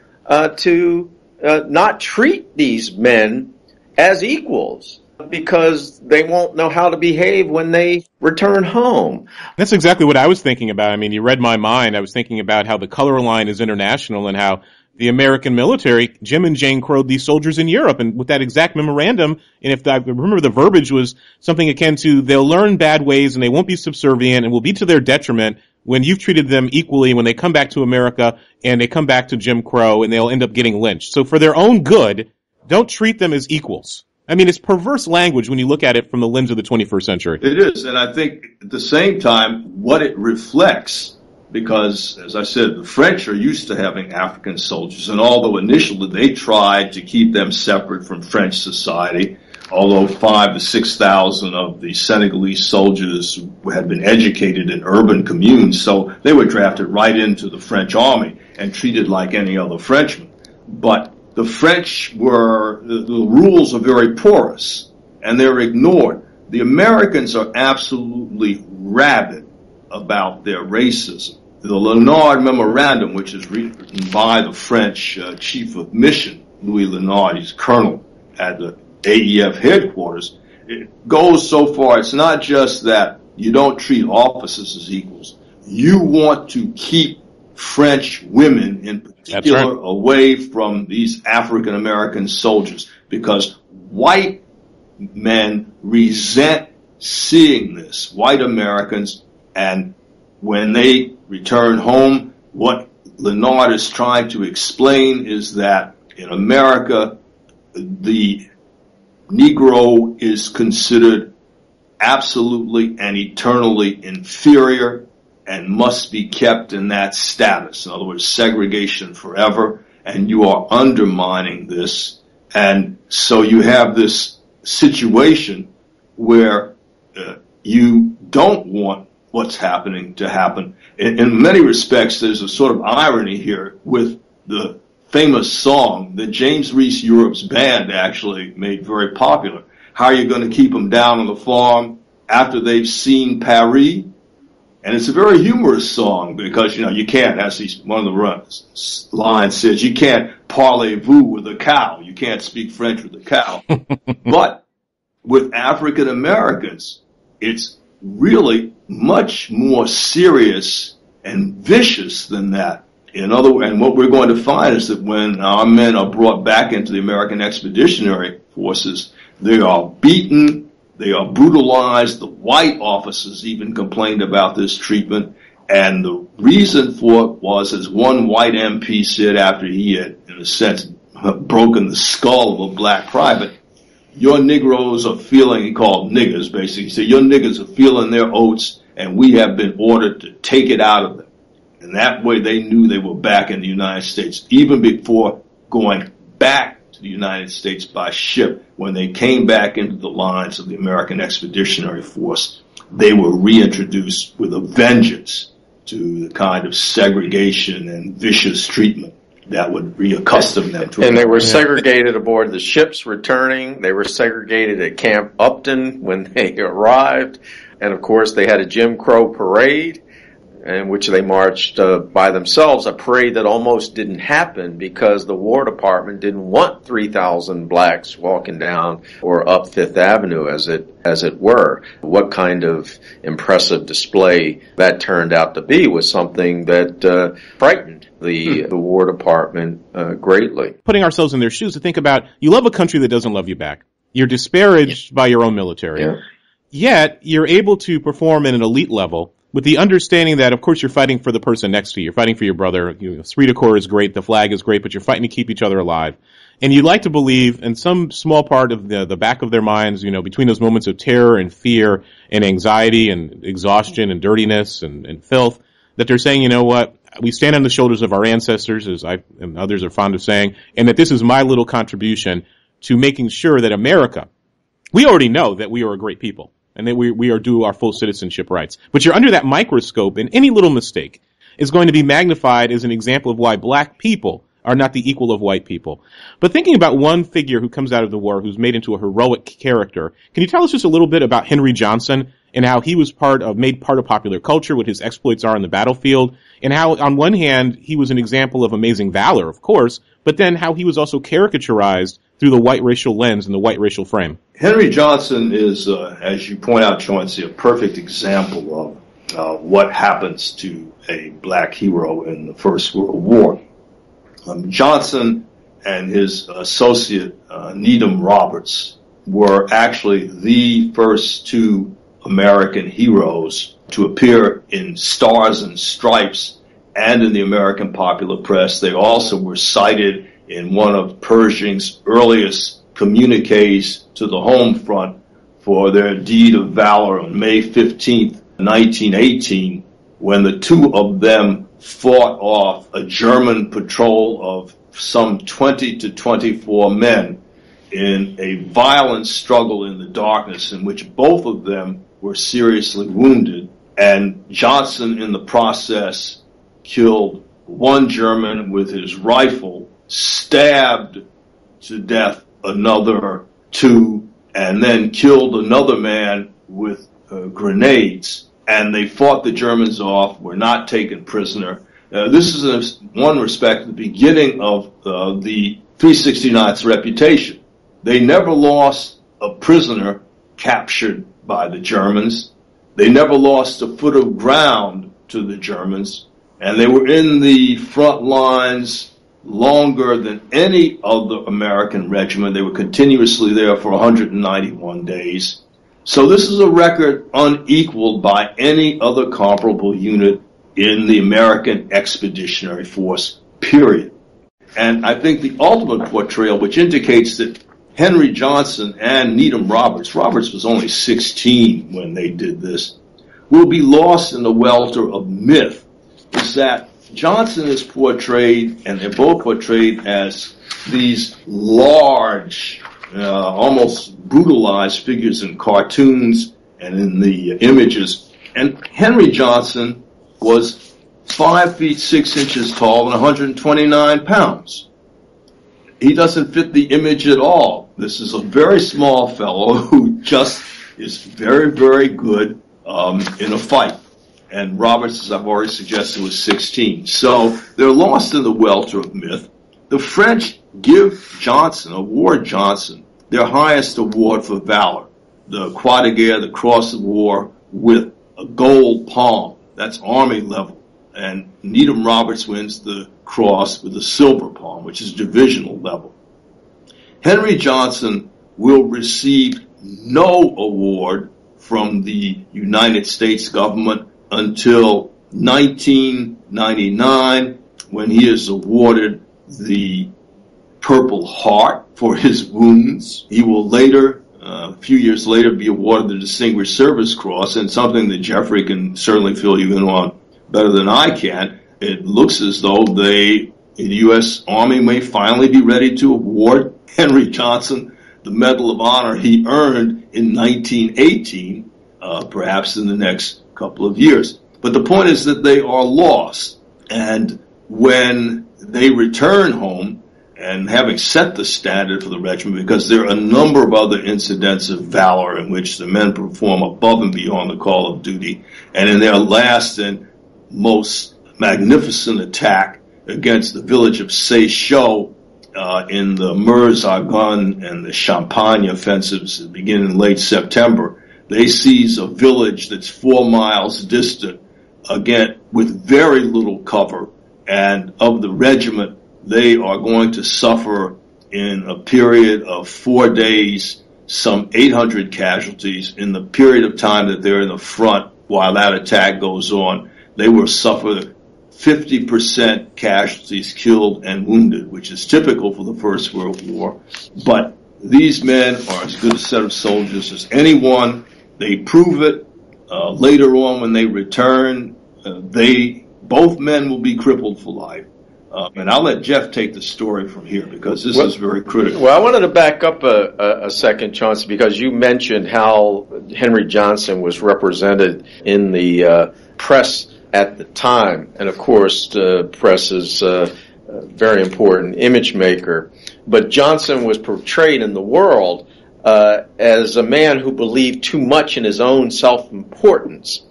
to not treat these men as equals because they won't know how to behave when they return home. That's exactly what I was thinking about. I mean, you read my mind. I was thinking about how the color line is international and how the American military, Jim and Jane Crow'd these soldiers in Europe, and with that exact memorandum, and if I remember the verbiage was something akin to, they'll learn bad ways and they won't be subservient and will be to their detriment when you've treated them equally when they come back to America and they come back to Jim Crow and they'll end up getting lynched. So for their own good, don't treat them as equals. I mean, it's perverse language when you look at it from the lens of the 21st century. It is, and I think at the same time, what it reflects, because, as I said, the French are used to having African soldiers, and although initially they tried to keep them separate from French society, although 5,000 to 6,000 of the Senegalese soldiers had been educated in urban communes, so they were drafted right into the French army and treated like any other Frenchman. But the French the rules are very porous, and they're ignored. The Americans are absolutely rabid about their racism. The Léonard Memorandum, which is written by the French chief of mission, Louis Léonard, he's colonel at the AEF headquarters, it goes so far, it's not just that you don't treat officers as equals. You want to keep French women in particular away from these African American soldiers, because white men resent seeing this, white Americans, and when they return home, what Léonard is trying to explain is that in America, the Negro is considered absolutely and eternally inferior and must be kept in that status. In other words, segregation forever, and you are undermining this. And so you have this situation where you don't want what's happening to happen. In many respects, there's a sort of irony here with the famous song that James Reese Europe's band actually made very popular. How are you going to keep them down on the farm after they've seen Paris? And it's a very humorous song because, you can't, as one of the lines says, you can't parlez-vous with a cow. You can't speak French with a cow. But with African Americans, it's really much more serious and vicious than that. And what we're going to find is that when our men are brought back into the American Expeditionary Forces, they are beaten, they are brutalized. The white officers even complained about this treatment. And the reason for it was, as one white MP said after he had, in a sense, broken the skull of a black private, your Negroes are feeling, he called niggers basically, he said, your niggers are feeling their oats and we have been ordered to take it out of them. And that way they knew they were back in the United States, even before going back to the United States by ship. When they came back into the lines of the American Expeditionary Force, they were reintroduced with a vengeance to the kind of segregation and vicious treatment that would reaccustom them to it. And they were segregated aboard the ships returning. They were segregated at Camp Upton when they arrived. And, of course, they had a Jim Crow parade in which they marched by themselves, a parade that almost didn't happen because the War Department didn't want 3,000 blacks walking down or up Fifth Avenue, as it were. What kind of impressive display that turned out to be was something that frightened the War Department greatly. Putting ourselves in their shoes to think about, you love a country that doesn't love you back. You're disparaged by your own military. Yeah. Yet, you're able to perform at an elite level with the understanding that, of course, you're fighting for the person next to you. You're fighting for your brother. Esprit de corps is great. The flag is great, but you're fighting to keep each other alive. And you'd like to believe, in some small part of the back of their minds, between those moments of terror and fear and anxiety and exhaustion and dirtiness and filth, that they're saying, you know what, we stand on the shoulders of our ancestors, as I and others are fond of saying, and that this is my little contribution to making sure that America, we already know that we are a great people, and that we are due our full citizenship rights. But you're under that microscope, and any little mistake is going to be magnified as an example of why black people are not the equal of white people. But thinking about one figure who comes out of the war who's made into a heroic character, can you tell us just a little bit about Henry Johnson and how he was made part of popular culture, what his exploits are on the battlefield, and how, on one hand, he was an example of amazing valor, of course, but then how he was also caricaturized through the white racial lens and the white racial frame? Henry Johnson is, as you point out, Chauncey, a perfect example of what happens to a black hero in the First World War. Johnson and his associate Needham Roberts were actually the first two American heroes to appear in Stars and Stripes and in the American popular press. They also were cited in one of Pershing's earliest communiques to the home front for their deed of valor on May 15th, 1918, when the two of them fought off a German patrol of some 20 to 24 men in a violent struggle in the darkness in which both of them were seriously wounded. And Johnson, in the process, killed one German with his rifle, stabbed to death another two, and then killed another man with grenades. And they fought the Germans off, were not taken prisoner. This is, in one respect, the beginning of the 369th's reputation. They never lost a prisoner captured by the Germans. They never lost a foot of ground to the Germans. And they were in the front lines longer than any other American regiment. They were continuously there for 191 days. So this is a record unequaled by any other comparable unit in the American Expeditionary Force, period. And I think the ultimate portrayal, which indicates that Henry Johnson and Needham Roberts was only 16 when they did this, will be lost in the welter of myth, is that Johnson is portrayed, and they're both portrayed as these large, almost brutalized figures in cartoons and in the images. And Henry Johnson was 5 feet 6 inches tall and 129 pounds. He doesn't fit the image at all. This is a very small fellow who just is very, very good in a fight. And Roberts, as I've already suggested, was 16. So they're lost in the welter of myth. The French award Johnson, their highest award for valor, the Croix de Guerre, the Cross of War, with a gold palm. That's Army level. And Needham Roberts wins the cross with a silver palm, which is divisional level. Henry Johnson will receive no award from the United States government until 1999, when he is awarded the Purple Heart for his wounds. He will later, a few years later, be awarded the Distinguished Service Cross, and something that Jeffrey can certainly fill you in on better than I can. It looks as though the U.S. Army may finally be ready to award Henry Johnson the Medal of Honor he earned in 1918, perhaps in the next couple of years. But the point is that they are lost. And when they return home, and having set the standard for the regiment, because there are a number of other incidents of valor in which the men perform above and beyond the call of duty, and in their last and most magnificent attack against the village of Seychelles in the Meuse-Argonne and the Champagne offensives that begin in late September, they seize a village that's 4 miles distant, again, with very little cover, and of the regiment, they are going to suffer in a period of 4 days, some 800 casualties. In the period of time that they're in the front while that attack goes on, they will suffer 50% casualties, killed and wounded, which is typical for the First World War. But these men are as good a set of soldiers as anyone. They prove it. Later on, when they return, both men will be crippled for life. And I'll let Jeff take the story from here, because this is very critical. Well, I wanted to back up a second, Chauncey, because you mentioned how Henry Johnson was represented in the press at the time. And, of course, the press is a very important image maker. But Johnson was portrayed in the world as a man who believed too much in his own self-importance.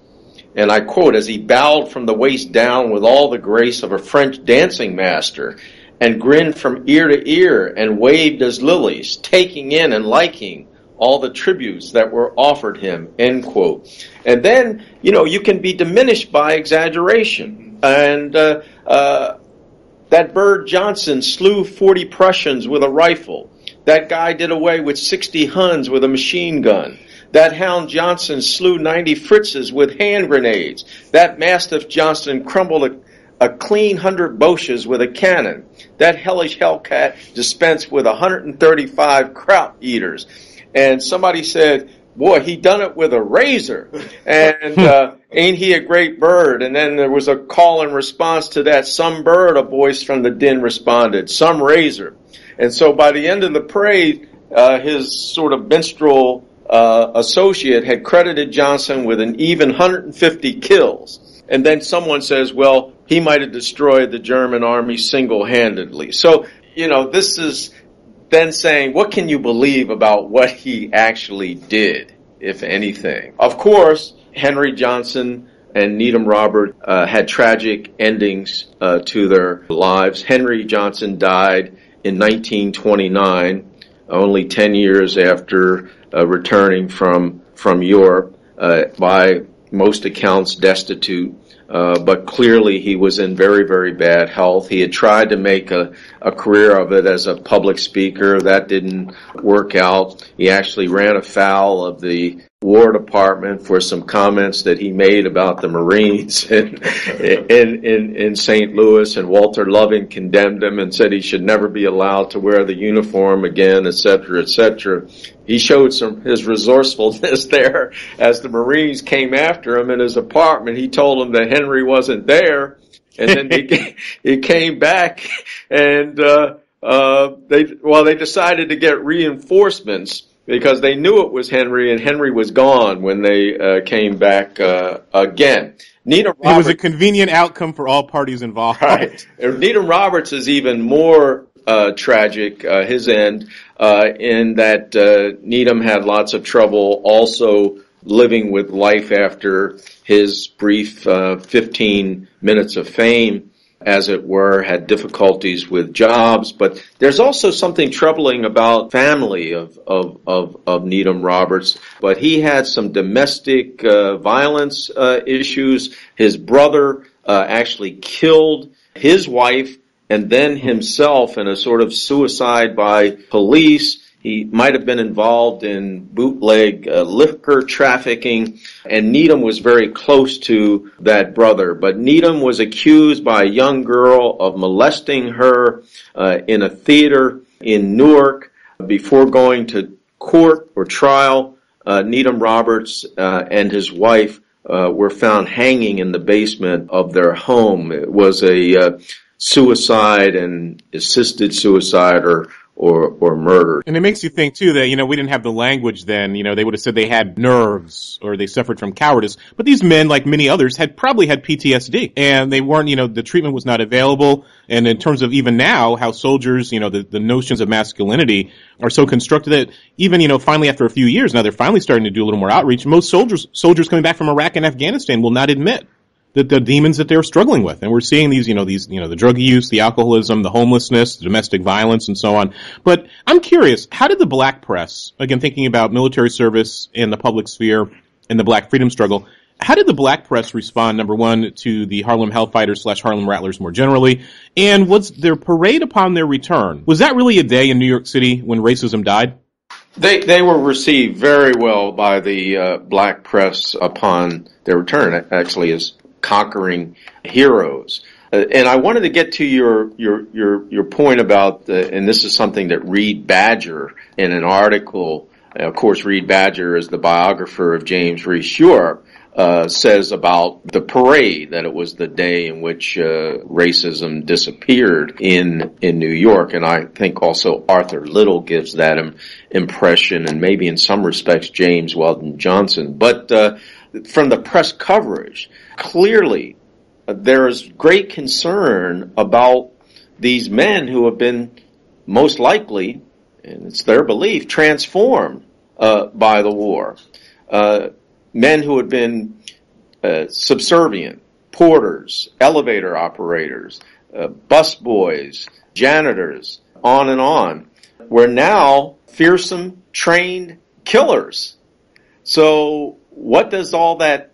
And I quote, as he bowed from the waist down with all the grace of a French dancing master, and grinned from ear to ear, and waved as lilies, taking in and liking all the tributes that were offered him, end quote. And then, you can be diminished by exaggeration. And that That Bird Johnson slew 40 Prussians with a rifle. That guy did away with 60 Huns with a machine gun. That Hound Johnson slew 90 Fritzes with hand grenades. That Mastiff Johnson crumbled a clean 100 Boches with a cannon. That hellish Hellcat dispensed with 135 kraut eaters. And somebody said, boy, he done it with a razor. And ain't he a great bird? And then there was a call in response to that. Some bird, a voice from the din responded. Some razor. And so by the end of the parade, his sort of minstrel associate had credited Johnson with an even 150 kills. And then someone says, well, he might have destroyed the German army single-handedly. So, this is then saying, what can you believe about what he actually did, if anything? Of course, Henry Johnson and Needham Robert had tragic endings to their lives. Henry Johnson died in 1929, only 10 years after returning from Europe, by most accounts destitute, but clearly he was in very, very bad health. He had tried to make a career of it as a public speaker. That didn't work out. He actually ran afoul of the War Department for some comments that he made about the Marines in St. Louis, and Walter Loving condemned him and said he should never be allowed to wear the uniform again, etc., etc. He showed his resourcefulness there as the Marines came after him in his apartment. He told them that Henry wasn't there, and then he came back, and they decided to get reinforcements, because they knew it was Henry, and Henry was gone when they came back again. Needham Roberts, it was a convenient outcome for all parties involved. Right. Needham Roberts is even more tragic, his end, in that Needham had lots of trouble also living with life after his brief 15 minutes of fame, as it were, had difficulties with jobs. But there's also something troubling about family of Needham Roberts. But he had some domestic violence issues. His brother actually killed his wife and then himself in a sort of suicide by police. He might have been involved in bootleg liquor trafficking, and Needham was very close to that brother. But Needham was accused by a young girl of molesting her in a theater in Newark. Before going to court or trial, Needham Roberts and his wife were found hanging in the basement of their home. It was a suicide and assisted suicide or murder. And it makes you think, too, that, we didn't have the language then. They would have said they had nerves or they suffered from cowardice. But these men, like many others, probably had PTSD. And they weren't, the treatment was not available. And in terms of even now, how soldiers, the notions of masculinity are so constructed that even, finally after a few years, now they're finally starting to do a little more outreach. Most soldiers coming back from Iraq and Afghanistan will not admit the demons that they're struggling with. And we're seeing these, the drug use, the alcoholism, the homelessness, the domestic violence, and so on. But I'm curious, how did the black press, again, thinking about military service in the public sphere and the black freedom struggle, how did the black press respond, number one, to the Harlem Hellfighters / Harlem Rattlers more generally? And was their parade upon their return, was that really a day in New York City when racism died? They were received very well by the black press upon their return, actually, as conquering heroes. And I wanted to get to your point about, and this is something that Reed Badger in an article, of course Reed Badger is the biographer of James Reese Europe, says about the parade, that it was the day in which racism disappeared in New York. And I think also Arthur Little gives that impression, and maybe in some respects James Weldon Johnson. But from the press coverage, clearly there is great concern about these men who have been most likely, and it's their belief, transformed by the war. Men who had been subservient, porters, elevator operators, bus boys, janitors, on and on, were now fearsome, trained killers. So what does all that,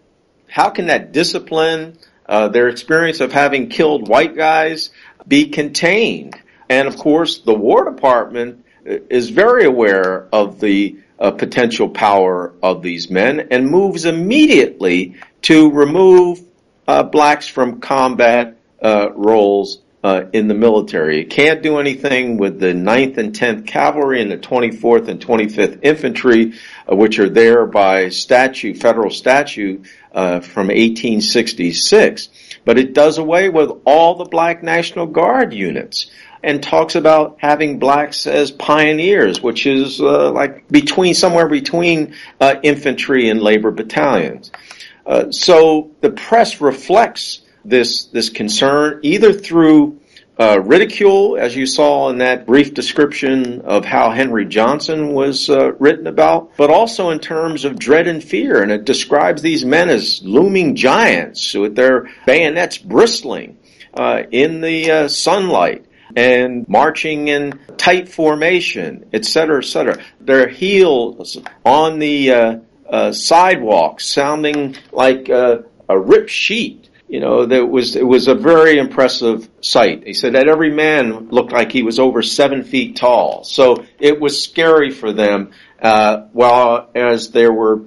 how can that discipline, their experience of having killed white guys, be contained. And of course, the War Department is very aware of the potential power of these men and moves immediately to remove blacks from combat roles in the military. It can't do anything with the 9th and 10th Cavalry and the 24th and 25th Infantry, which are there by statute, federal statute from 1866. But it does away with all the Black National Guard units and talks about having blacks as pioneers, which is somewhere between infantry and labor battalions. So the press reflects this concern either through ridicule, as you saw in that brief description of how Henry Johnson was written about, but also in terms of dread and fear. And it describes these men as looming giants with their bayonets bristling in the sunlight and marching in tight formation, et cetera, et cetera. Their heels on the sidewalk sounding like a ripped sheet. You know, it was a very impressive sight. He said that every man looked like he was over 7 feet tall. So it was scary for them, while as there were,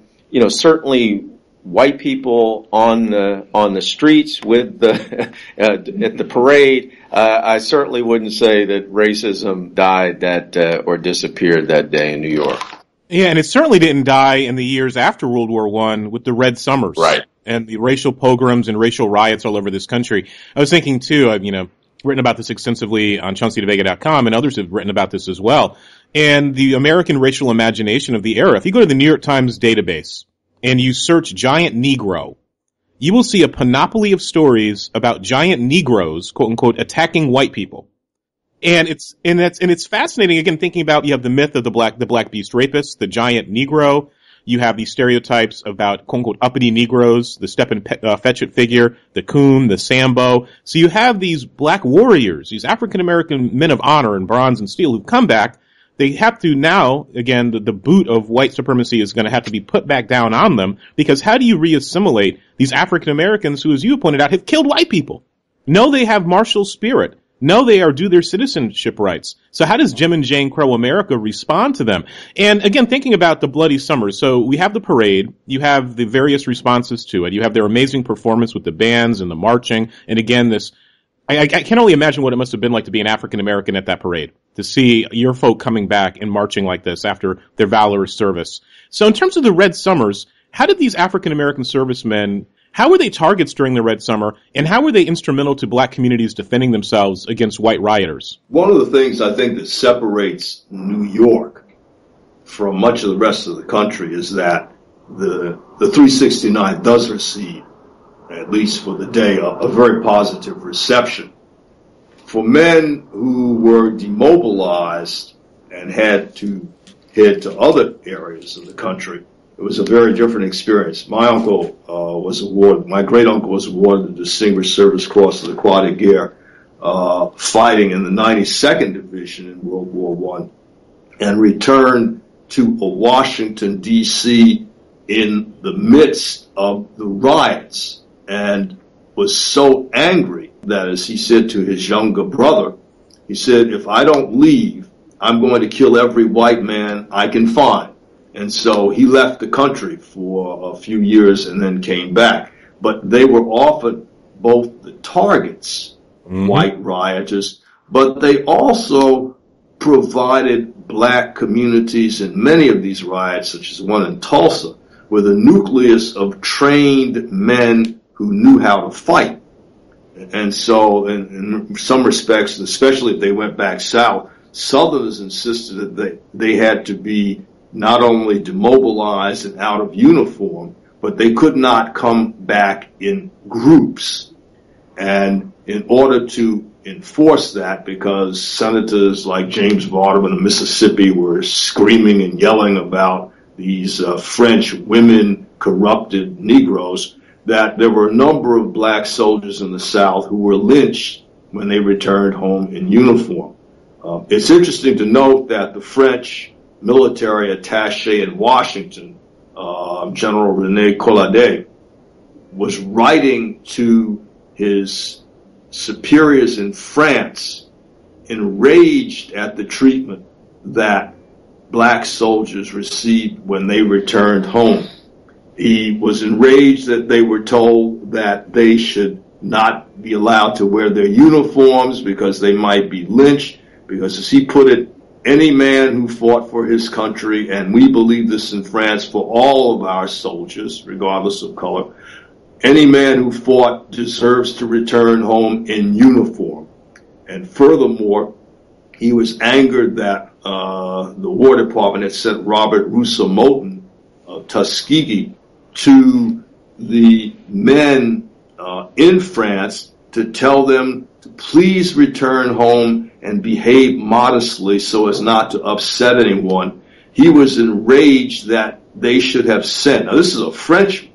certainly white people on the streets with the at the parade. I certainly wouldn't say that racism died or disappeared that day in New York. Yeah, and it certainly didn't die in the years after World War I with the Red Summers. Right. And the racial pogroms and racial riots all over this country. I was thinking, too, I've, written about this extensively on ChaunceyDeVega.com, and others have written about this as well. And the American racial imagination of the era, if you go to the New York Times database and you search giant Negro, you will see a panoply of stories about giant Negroes, quote unquote, attacking white people. And it's fascinating, again, thinking about, you have the myth of the black beast rapist, the giant Negro. You have these stereotypes about, quote unquote, uppity Negroes, the step and fetch it figure, the coon, the Sambo. So you have these black warriors, these African American men of honor in bronze and steel who've come back. They have to now, again, the boot of white supremacy is going to have to be put back down on them, because how do you reassimilate these African Americans who, as you pointed out, have killed white people? No, they have martial spirit. No, they are due their citizenship rights. So how does Jim and Jane Crow America respond to them? And again, thinking about the Bloody Summer, so we have the parade, you have the various responses to it, you have their amazing performance with the bands and the marching, and again, I can only imagine what it must have been like to be an African American at that parade, to see your folk coming back and marching like this after their valorous service. So in terms of the Red Summers, how did these African American servicemen, how were they targets during the Red Summer, and how were they instrumental to black communities defending themselves against white rioters? One of the things I think that separates New York from much of the rest of the country is that the 369 does receive, at least for the day, a very positive reception. For men who were demobilized and had to head to other areas of the country, it was a very different experience. My uncle my great uncle was awarded the Distinguished Service Cross of the Croix de Guerre, fighting in the 92nd Division in World War I, and returned to Washington, D.C. in the midst of the riots, and was so angry that, as he said to his younger brother, he said, if I don't leave, I'm going to kill every white man I can find. And so he left the country for a few years and then came back. But they were often both the targets, white rioters, but they also provided black communities in many of these riots, such as one in Tulsa, with a nucleus of trained men who knew how to fight. And so in some respects, especially if they went back south, Southerners insisted that they had to be not only demobilized and out of uniform, but they could not come back in groups. And in order to enforce that, because senators like James Vardaman of Mississippi were screaming and yelling about these French women corrupted Negroes, that there were a number of black soldiers in the South who were lynched when they returned home in uniform. It's interesting to note that the French military attaché in Washington, General René Colladé, was writing to his superiors in France enraged at the treatment that black soldiers received when they returned home. He was enraged that they were told that they should not be allowed to wear their uniforms because they might be lynched, because, as he put it, any man who fought for his country, and we believe this in France for all of our soldiers, regardless of color, any man who fought deserves to return home in uniform. And furthermore, he was angered that the War Department had sent Robert Russo Moulton of Tuskegee to the men in France to tell them to please return home and behave modestly so as not to upset anyone. He was enraged that they should have sent, now this is a Frenchman,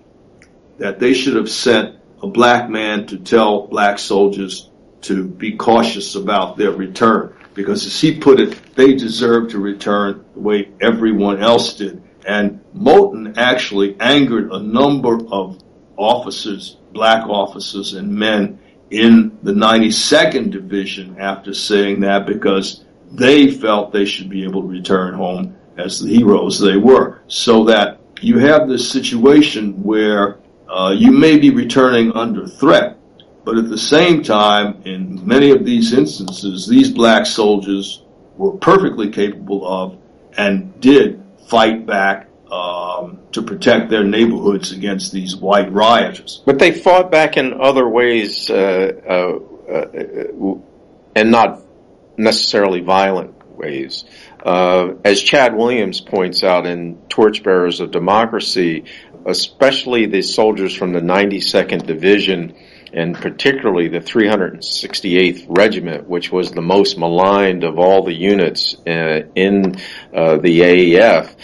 that they should have sent a black man to tell black soldiers to be cautious about their return. Because, as he put it, they deserve to return the way everyone else did. And Moulton actually angered a number of officers, black officers and men in the 92nd Division after saying that, because they felt they should be able to return home as the heroes they were. So that you have this situation where you may be returning under threat, but at the same time, in many of these instances, these black soldiers were perfectly capable of and did fight back to protect their neighborhoods against these white rioters. But they fought back in other ways, and not necessarily violent ways. As Chad Williams points out in Torchbearers of Democracy, especially the soldiers from the 92nd Division, and particularly the 368th Regiment, which was the most maligned of all the units in the AEF,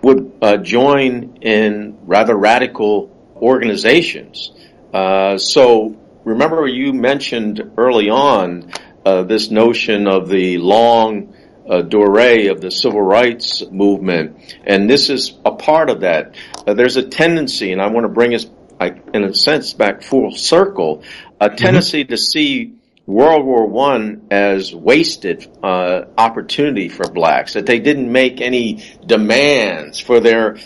would join in rather radical organizations. So remember, you mentioned early on this notion of the long durée of the civil rights movement, and this is a part of that. There's a tendency, and I want to bring us, in a sense, back full circle, a tendency to see World War I as wasted opportunity for blacks, that they didn't make any demands for their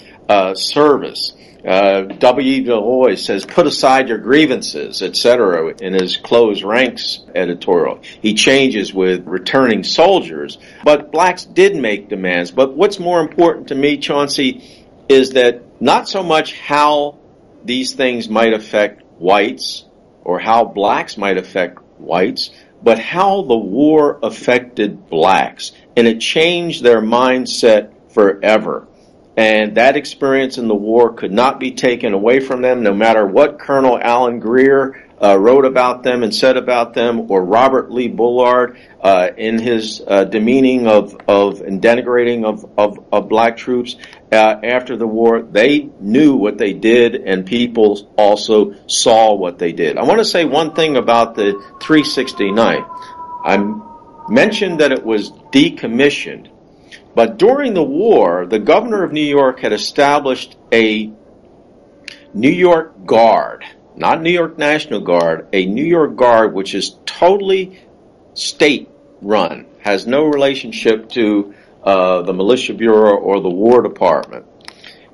service. W. Du Bois says, put aside your grievances, etc., in his Closed Ranks editorial. He changes with returning soldiers, but blacks did make demands. But what's more important to me, Chauncey, is that not so much how these things might affect whites or how blacks might affect whites, but how the war affected blacks. And it changed their mindset forever. And that experience in the war could not be taken away from them, no matter what Colonel Alan Greer wrote about them and said about them, or Robert Lee Bullard in his demeaning of and denigrating of black troops after the war. They knew what they did, and people also saw what they did. I want to say one thing about the 369. I mentioned that it was decommissioned. But during the war, the governor of New York had established a New York Guard, not New York National Guard, a New York Guard which is totally state-run, has no relationship to the Militia Bureau or the War Department.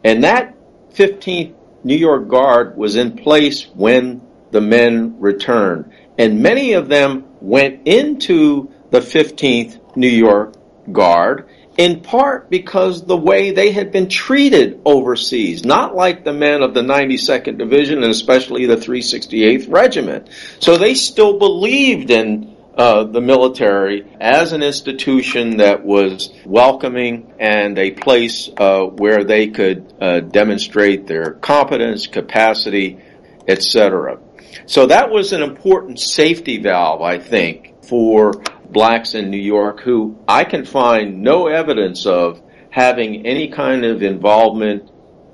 And that 15th New York Guard was in place when the men returned. And many of them went into the 15th New York Guard, in part because the way they had been treated overseas, not like the men of the 92nd Division and especially the 368th Regiment. So they still believed in the military as an institution that was welcoming and a place where they could demonstrate their competence, capacity, etc. So that was an important safety valve, I think, for blacks in New York, who I can find no evidence of having any kind of involvement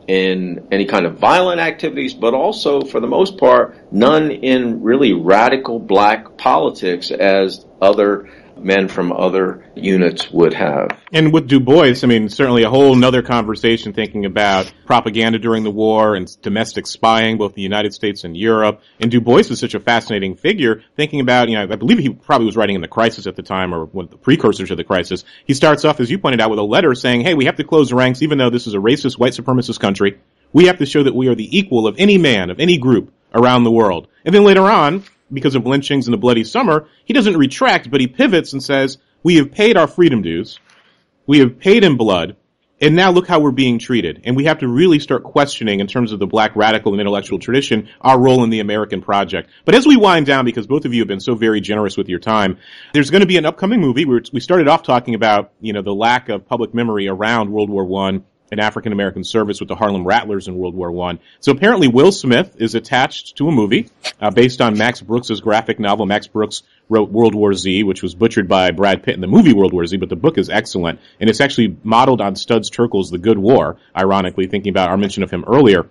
in any kind of violent activities, but also, for the most part, none in really radical black politics as other men from other units would have. And with Du Bois, I mean, certainly a whole nother conversation thinking about propaganda during the war and domestic spying, both in the United States and Europe. And Du Bois was such a fascinating figure, thinking about, I believe he probably was writing in the crisis at the time, or one of the precursors to the crisis. He starts off, as you pointed out, with a letter saying, hey, we have to close the ranks, even though this is a racist, white supremacist country. We have to show that we are the equal of any man, of any group around the world. And then later on, because of lynchings and the Bloody Summer, he doesn't retract, but he pivots and says, we have paid our freedom dues, we have paid in blood, and now look how we're being treated. And we have to really start questioning, in terms of the black radical and intellectual tradition, our role in the American project. But as we wind down, because both of you have been so very generous with your time, there's going to be an upcoming movie. We started off talking about, the lack of public memory around World War I and African-American service with the Harlem Rattlers in World War I. So apparently Will Smith is attached to a movie based on Max Brooks' graphic novel. Max Brooks wrote World War Z, which was butchered by Brad Pitt in the movie World War Z, but the book is excellent. And it's actually modeled on Studs Terkel's The Good War, ironically, thinking about our mention of him earlier.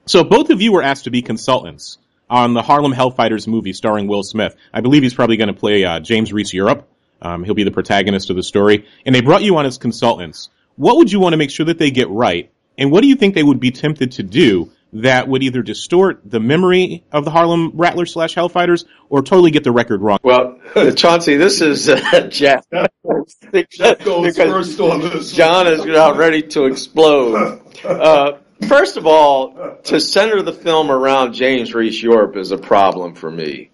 So both of you were asked to be consultants on the Harlem Hellfighters movie starring Will Smith. I believe he's probably going to play James Reese Europe. He'll be the protagonist of the story. And they brought you on as consultants. What would you want to make sure that they get right? And what do you think they would be tempted to do that would either distort the memory of the Harlem Rattlers / Hellfighters or totally get the record wrong? Well, Chauncey, this is Jeff. Jeff goes first on this. John is about ready to explode. First of all, to center the film around James Reese Europe is a problem for me.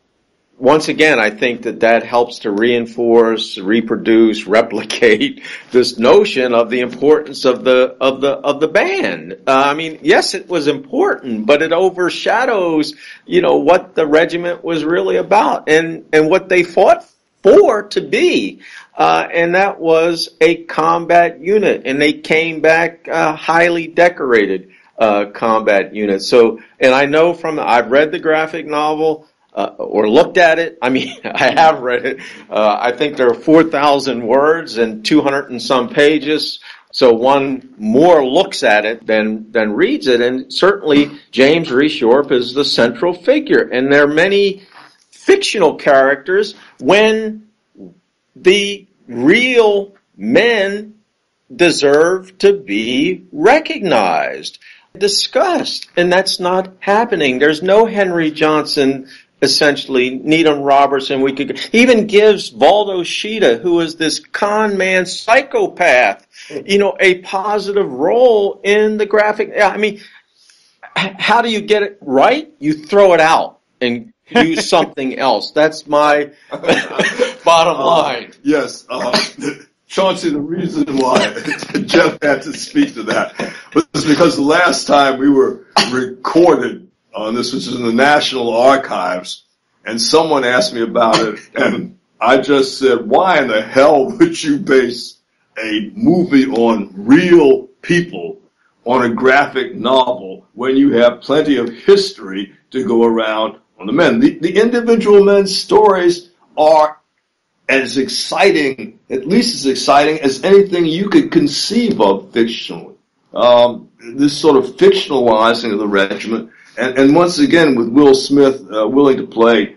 Once again, I think that helps to reinforce, reproduce, replicate this notion of the importance of the band. I mean, yes, it was important, but it overshadows, what the regiment was really about and what they fought for to be. And that was a combat unit, and they came back highly decorated combat unit. So, and I know I've read the graphic novel. Or looked at it. I mean, I have read it. I think there are 4,000 words and 200 and some pages. So one more looks at it than reads it. And certainly James Reese Europe is the central figure. And there are many fictional characters when the real men deserve to be recognized, discussed. And that's not happening. There's no Henry Johnson, essentially, Needham Robertson. He even gives Valdo Shida, who is this con man psychopath, a positive role in the graphic. I mean, how do you get it right? You throw it out and use something else. That's my bottom line. Yes. Chauncey, the reason why Jeff had to speak to that was because the last time we were recorded, this was in the National Archives, and someone asked me about it, and I just said, why in the hell would you base a movie on real people on a graphic novel when you have plenty of history to go around on the men? The individual men's stories are as exciting, at least as exciting as anything you could conceive of fictionally. This sort of fictionalizing of the regiment. And once again, with Will Smith willing to play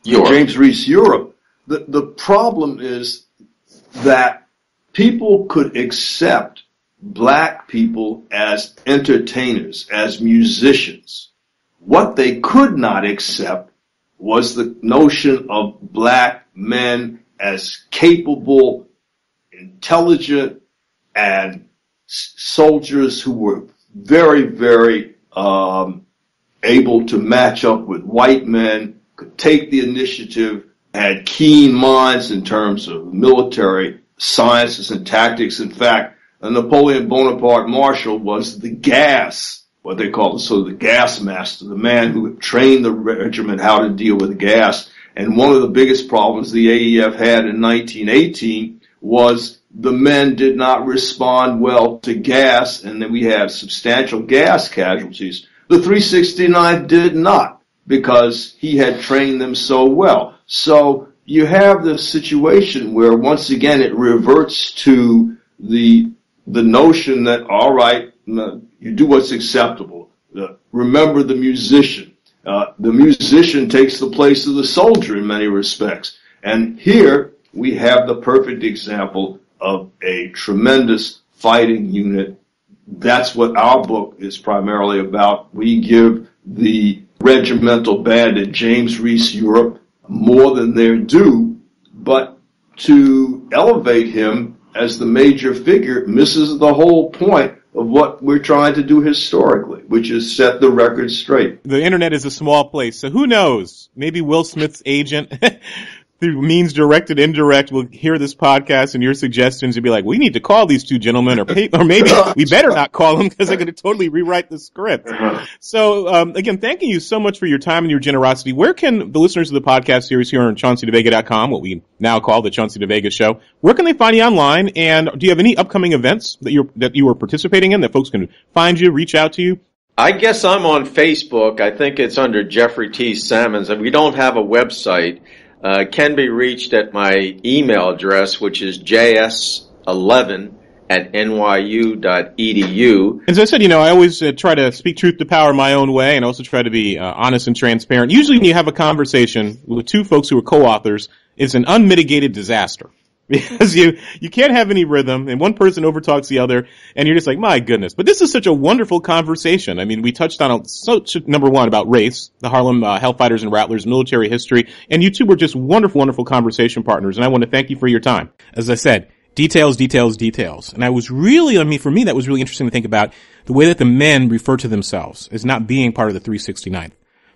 James Reese Europe, the problem is that people could accept black people as entertainers, as musicians. What they could not accept was the notion of black men as capable, intelligent, and soldiers who were very, very able to match up with white men, could take the initiative, had keen minds in terms of military sciences and tactics. In fact, Napoleon Bonaparte Marshal was the gas, what they call the gas master, the man who had trained the regiment how to deal with gas. And one of the biggest problems the AEF had in 1918 was the men did not respond well to gas, and then we had substantial gas casualties. The 369th did not, because he had trained them so well. So you have this situation where, once again, it reverts to the notion that, all right, you do what's acceptable. Remember the musician. The musician takes the place of the soldier in many respects. And here we have the perfect example of a tremendous fighting unit. That's what our book is primarily about. We give the regimental bandit James Reese Europe more than their due, but to elevate him as the major figure misses the whole point of what we're trying to do historically, which is set the record straight. The internet is a small place, so who knows? Maybe Will Smith's agent, through means direct and indirect, will hear this podcast and your suggestions and be like, we need to call these two gentlemen, or maybe we better not call them because they're going to totally rewrite the script. So, again, thanking you so much for your time and your generosity. Where can the listeners of the podcast series here on ChaunceyDevega.com, what we now call the Chauncey Devega Show, where can they find you online? And do you have any upcoming events that you are participating in that folks can find you, reach out to you? I guess I'm on Facebook. I think it's under Jeffrey T. Sammons, and we don't have a website. Can be reached at my email address, which is js11@nyu.edu. As I said, I always try to speak truth to power my own way, and also try to be honest and transparent. Usually when you have a conversation with two folks who are co-authors, it's an unmitigated disaster. Because you can't have any rhythm, and one person overtalks the other, and you're just like, my goodness. But this is such a wonderful conversation. I mean, we touched on number one, about race, the Harlem Hellfighters and Rattlers, military history, and you two were just wonderful, wonderful conversation partners, and I want to thank you for your time. As I said, details, details, details. And for me, that was really interesting to think about the way that the men refer to themselves as not being part of the 369th.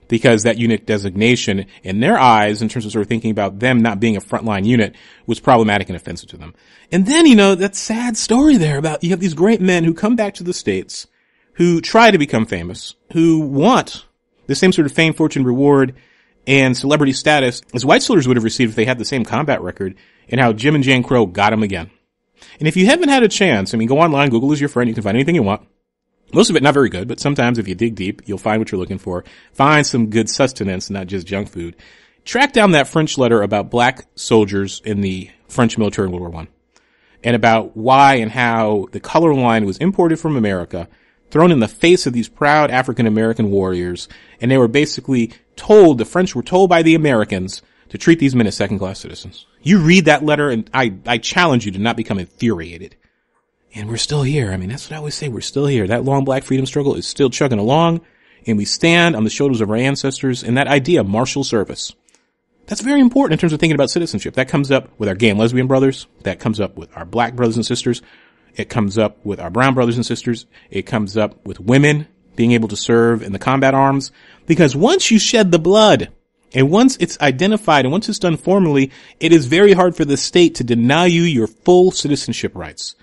Because that unit designation, in their eyes, in terms of sort of thinking about them not being a frontline unit, was problematic and offensive to them. And then, that sad story there about you have these great men who come back to the States, who try to become famous, who want the same sort of fame, fortune, reward, and celebrity status as white soldiers would have received if they had the same combat record, and how Jim and Jane Crow got them again. And if you haven't had a chance, go online, Google is your friend, you can find anything you want. Most of it not very good, but sometimes if you dig deep, you'll find what you're looking for. Find some good sustenance, not just junk food. Track down that French letter about black soldiers in the French military in World War I. And about why and how the color line was imported from America, thrown in the face of these proud African-American warriors, and they were basically told, the French were told by the Americans, to treat these men as second-class citizens. You read that letter, and I challenge you to not become infuriated. And we're still here. That's what I always say. We're still here. That long black freedom struggle is still chugging along, and we stand on the shoulders of our ancestors, and that idea of martial service. That's very important in terms of thinking about citizenship. That comes up with our gay and lesbian brothers. That comes up with our black brothers and sisters. It comes up with our brown brothers and sisters. It comes up with women being able to serve in the combat arms. Because once you shed the blood, and once it's identified, and once it's done formally, it is very hard for the state to deny you your full citizenship rights.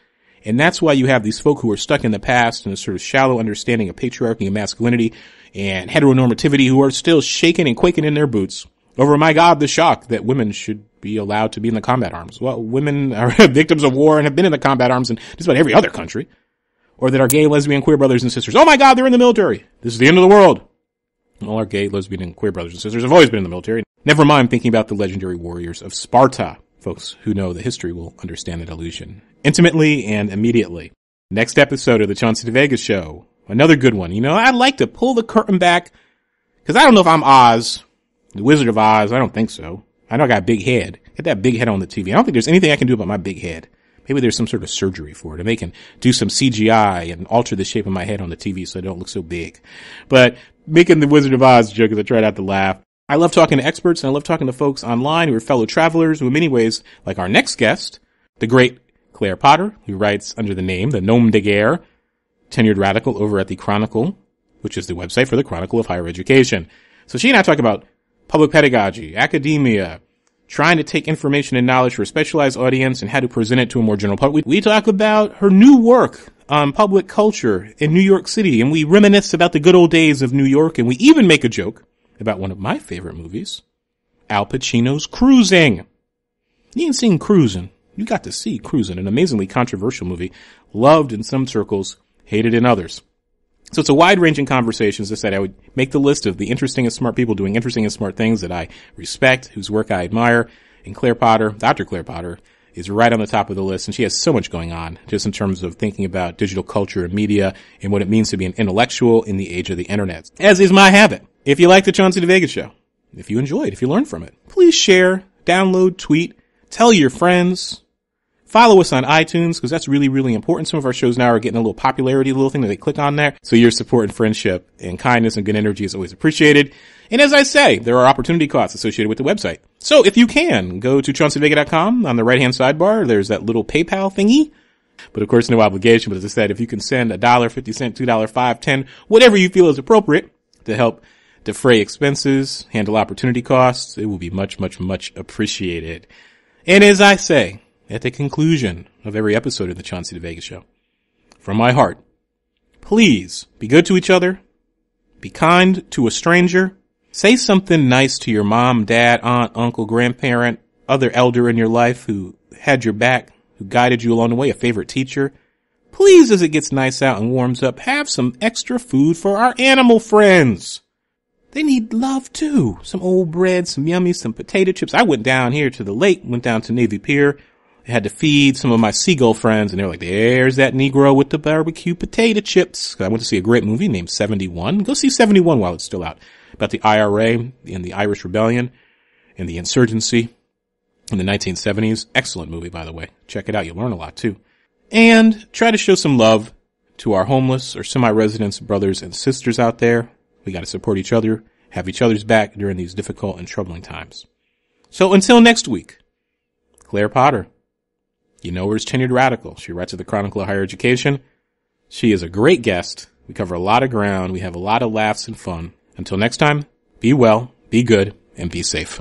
And that's why you have these folk who are stuck in the past in a sort of shallow understanding of patriarchy and masculinity and heteronormativity, who are still shaking and quaking in their boots over, my God, the shock that women should be allowed to be in the combat arms. Well, women are victims of war and have been in the combat arms in just about every other country. Or that our gay, lesbian, queer brothers and sisters, oh my God, they're in the military. This is the end of the world. All our gay, lesbian, and queer brothers and sisters have always been in the military. Never mind thinking about the legendary warriors of Sparta. Folks who know the history will understand that allusion intimately and immediately. Next episode of the Chauncey Devega Show. Another good one. I'd like to pull the curtain back, because I don't know if I'm Oz, the Wizard of Oz. I don't think so. I know I got a big head. Get that big head on the TV. I don't think there's anything I can do about my big head. Maybe there's some sort of surgery for it, and they can do some CGI and alter the shape of my head on the TV so I don't look so big. But making the Wizard of Oz joke as I try not to laugh. I love talking to experts, and I love talking to folks online who are fellow travelers, who in many ways, like our next guest, the great Claire Potter, who writes under the name, the Nom de Guerre, tenured radical over at the Chronicle, which is the website for the Chronicle of Higher Education. So she and I talk about public pedagogy, academia, trying to take information and knowledge for a specialized audience and how to present it to a more general public. We talk about her new work on public culture in New York City, and we reminisce about the good old days of New York, and we even make a joke about one of my favorite movies, Al Pacino's Cruising. You ain't seen Cruising. You got to see Cruising, an amazingly controversial movie, loved in some circles, hated in others. So it's a wide-ranging conversation. As I said, I would make the list of the interesting and smart people doing interesting and smart things that I respect, whose work I admire. And Claire Potter, Dr. Claire Potter, is right on the top of the list. And she has so much going on just in terms of thinking about digital culture and media and what it means to be an intellectual in the age of the internet. As is my habit. If you like the Chauncey Devega Show, if you enjoyed, if you learned from it, please share, download, tweet, tell your friends. Follow us on iTunes, because that's really, really important. Some of our shows now are getting a little popularity, a little thing that they click on there. So your support and friendship and kindness and good energy is always appreciated. And as I say, there are opportunity costs associated with the website. So if you can, go to chaunceyvega.com. On the right-hand sidebar, there's that little PayPal thingy. But of course, no obligation. But as I said, if you can send $1, 50 cents, $2, $5, 10, whatever you feel is appropriate to help defray expenses, handle opportunity costs, it will be much, much, much appreciated. And as I say, at the conclusion of every episode of the Chauncey Devega Show, from my heart, please be good to each other, be kind to a stranger, say something nice to your mom, dad, aunt, uncle, grandparent, other elder in your life who had your back, who guided you along the way, a favorite teacher. Please, as it gets nice out and warms up, have some extra food for our animal friends. They need love too. Some old bread, some yummy, some potato chips. I went down here to the lake, went down to Navy Pier. I had to feed some of my seagull friends, and they're like, there's that Negro with the barbecue potato chips. I went to see a great movie named 71. Go see 71 while it's still out. About the IRA and the Irish Rebellion and the insurgency in the 1970s. Excellent movie, by the way. Check it out. You'll learn a lot, too. And try to show some love to our homeless or semi-residents, brothers and sisters out there. We got to support each other, have each other's back during these difficult and troubling times. So until next week, Claire Potter. You know her as Tenured Radical. She writes at the Chronicle of Higher Education. She is a great guest. We cover a lot of ground. We have a lot of laughs and fun. Until next time, be well, be good, and be safe.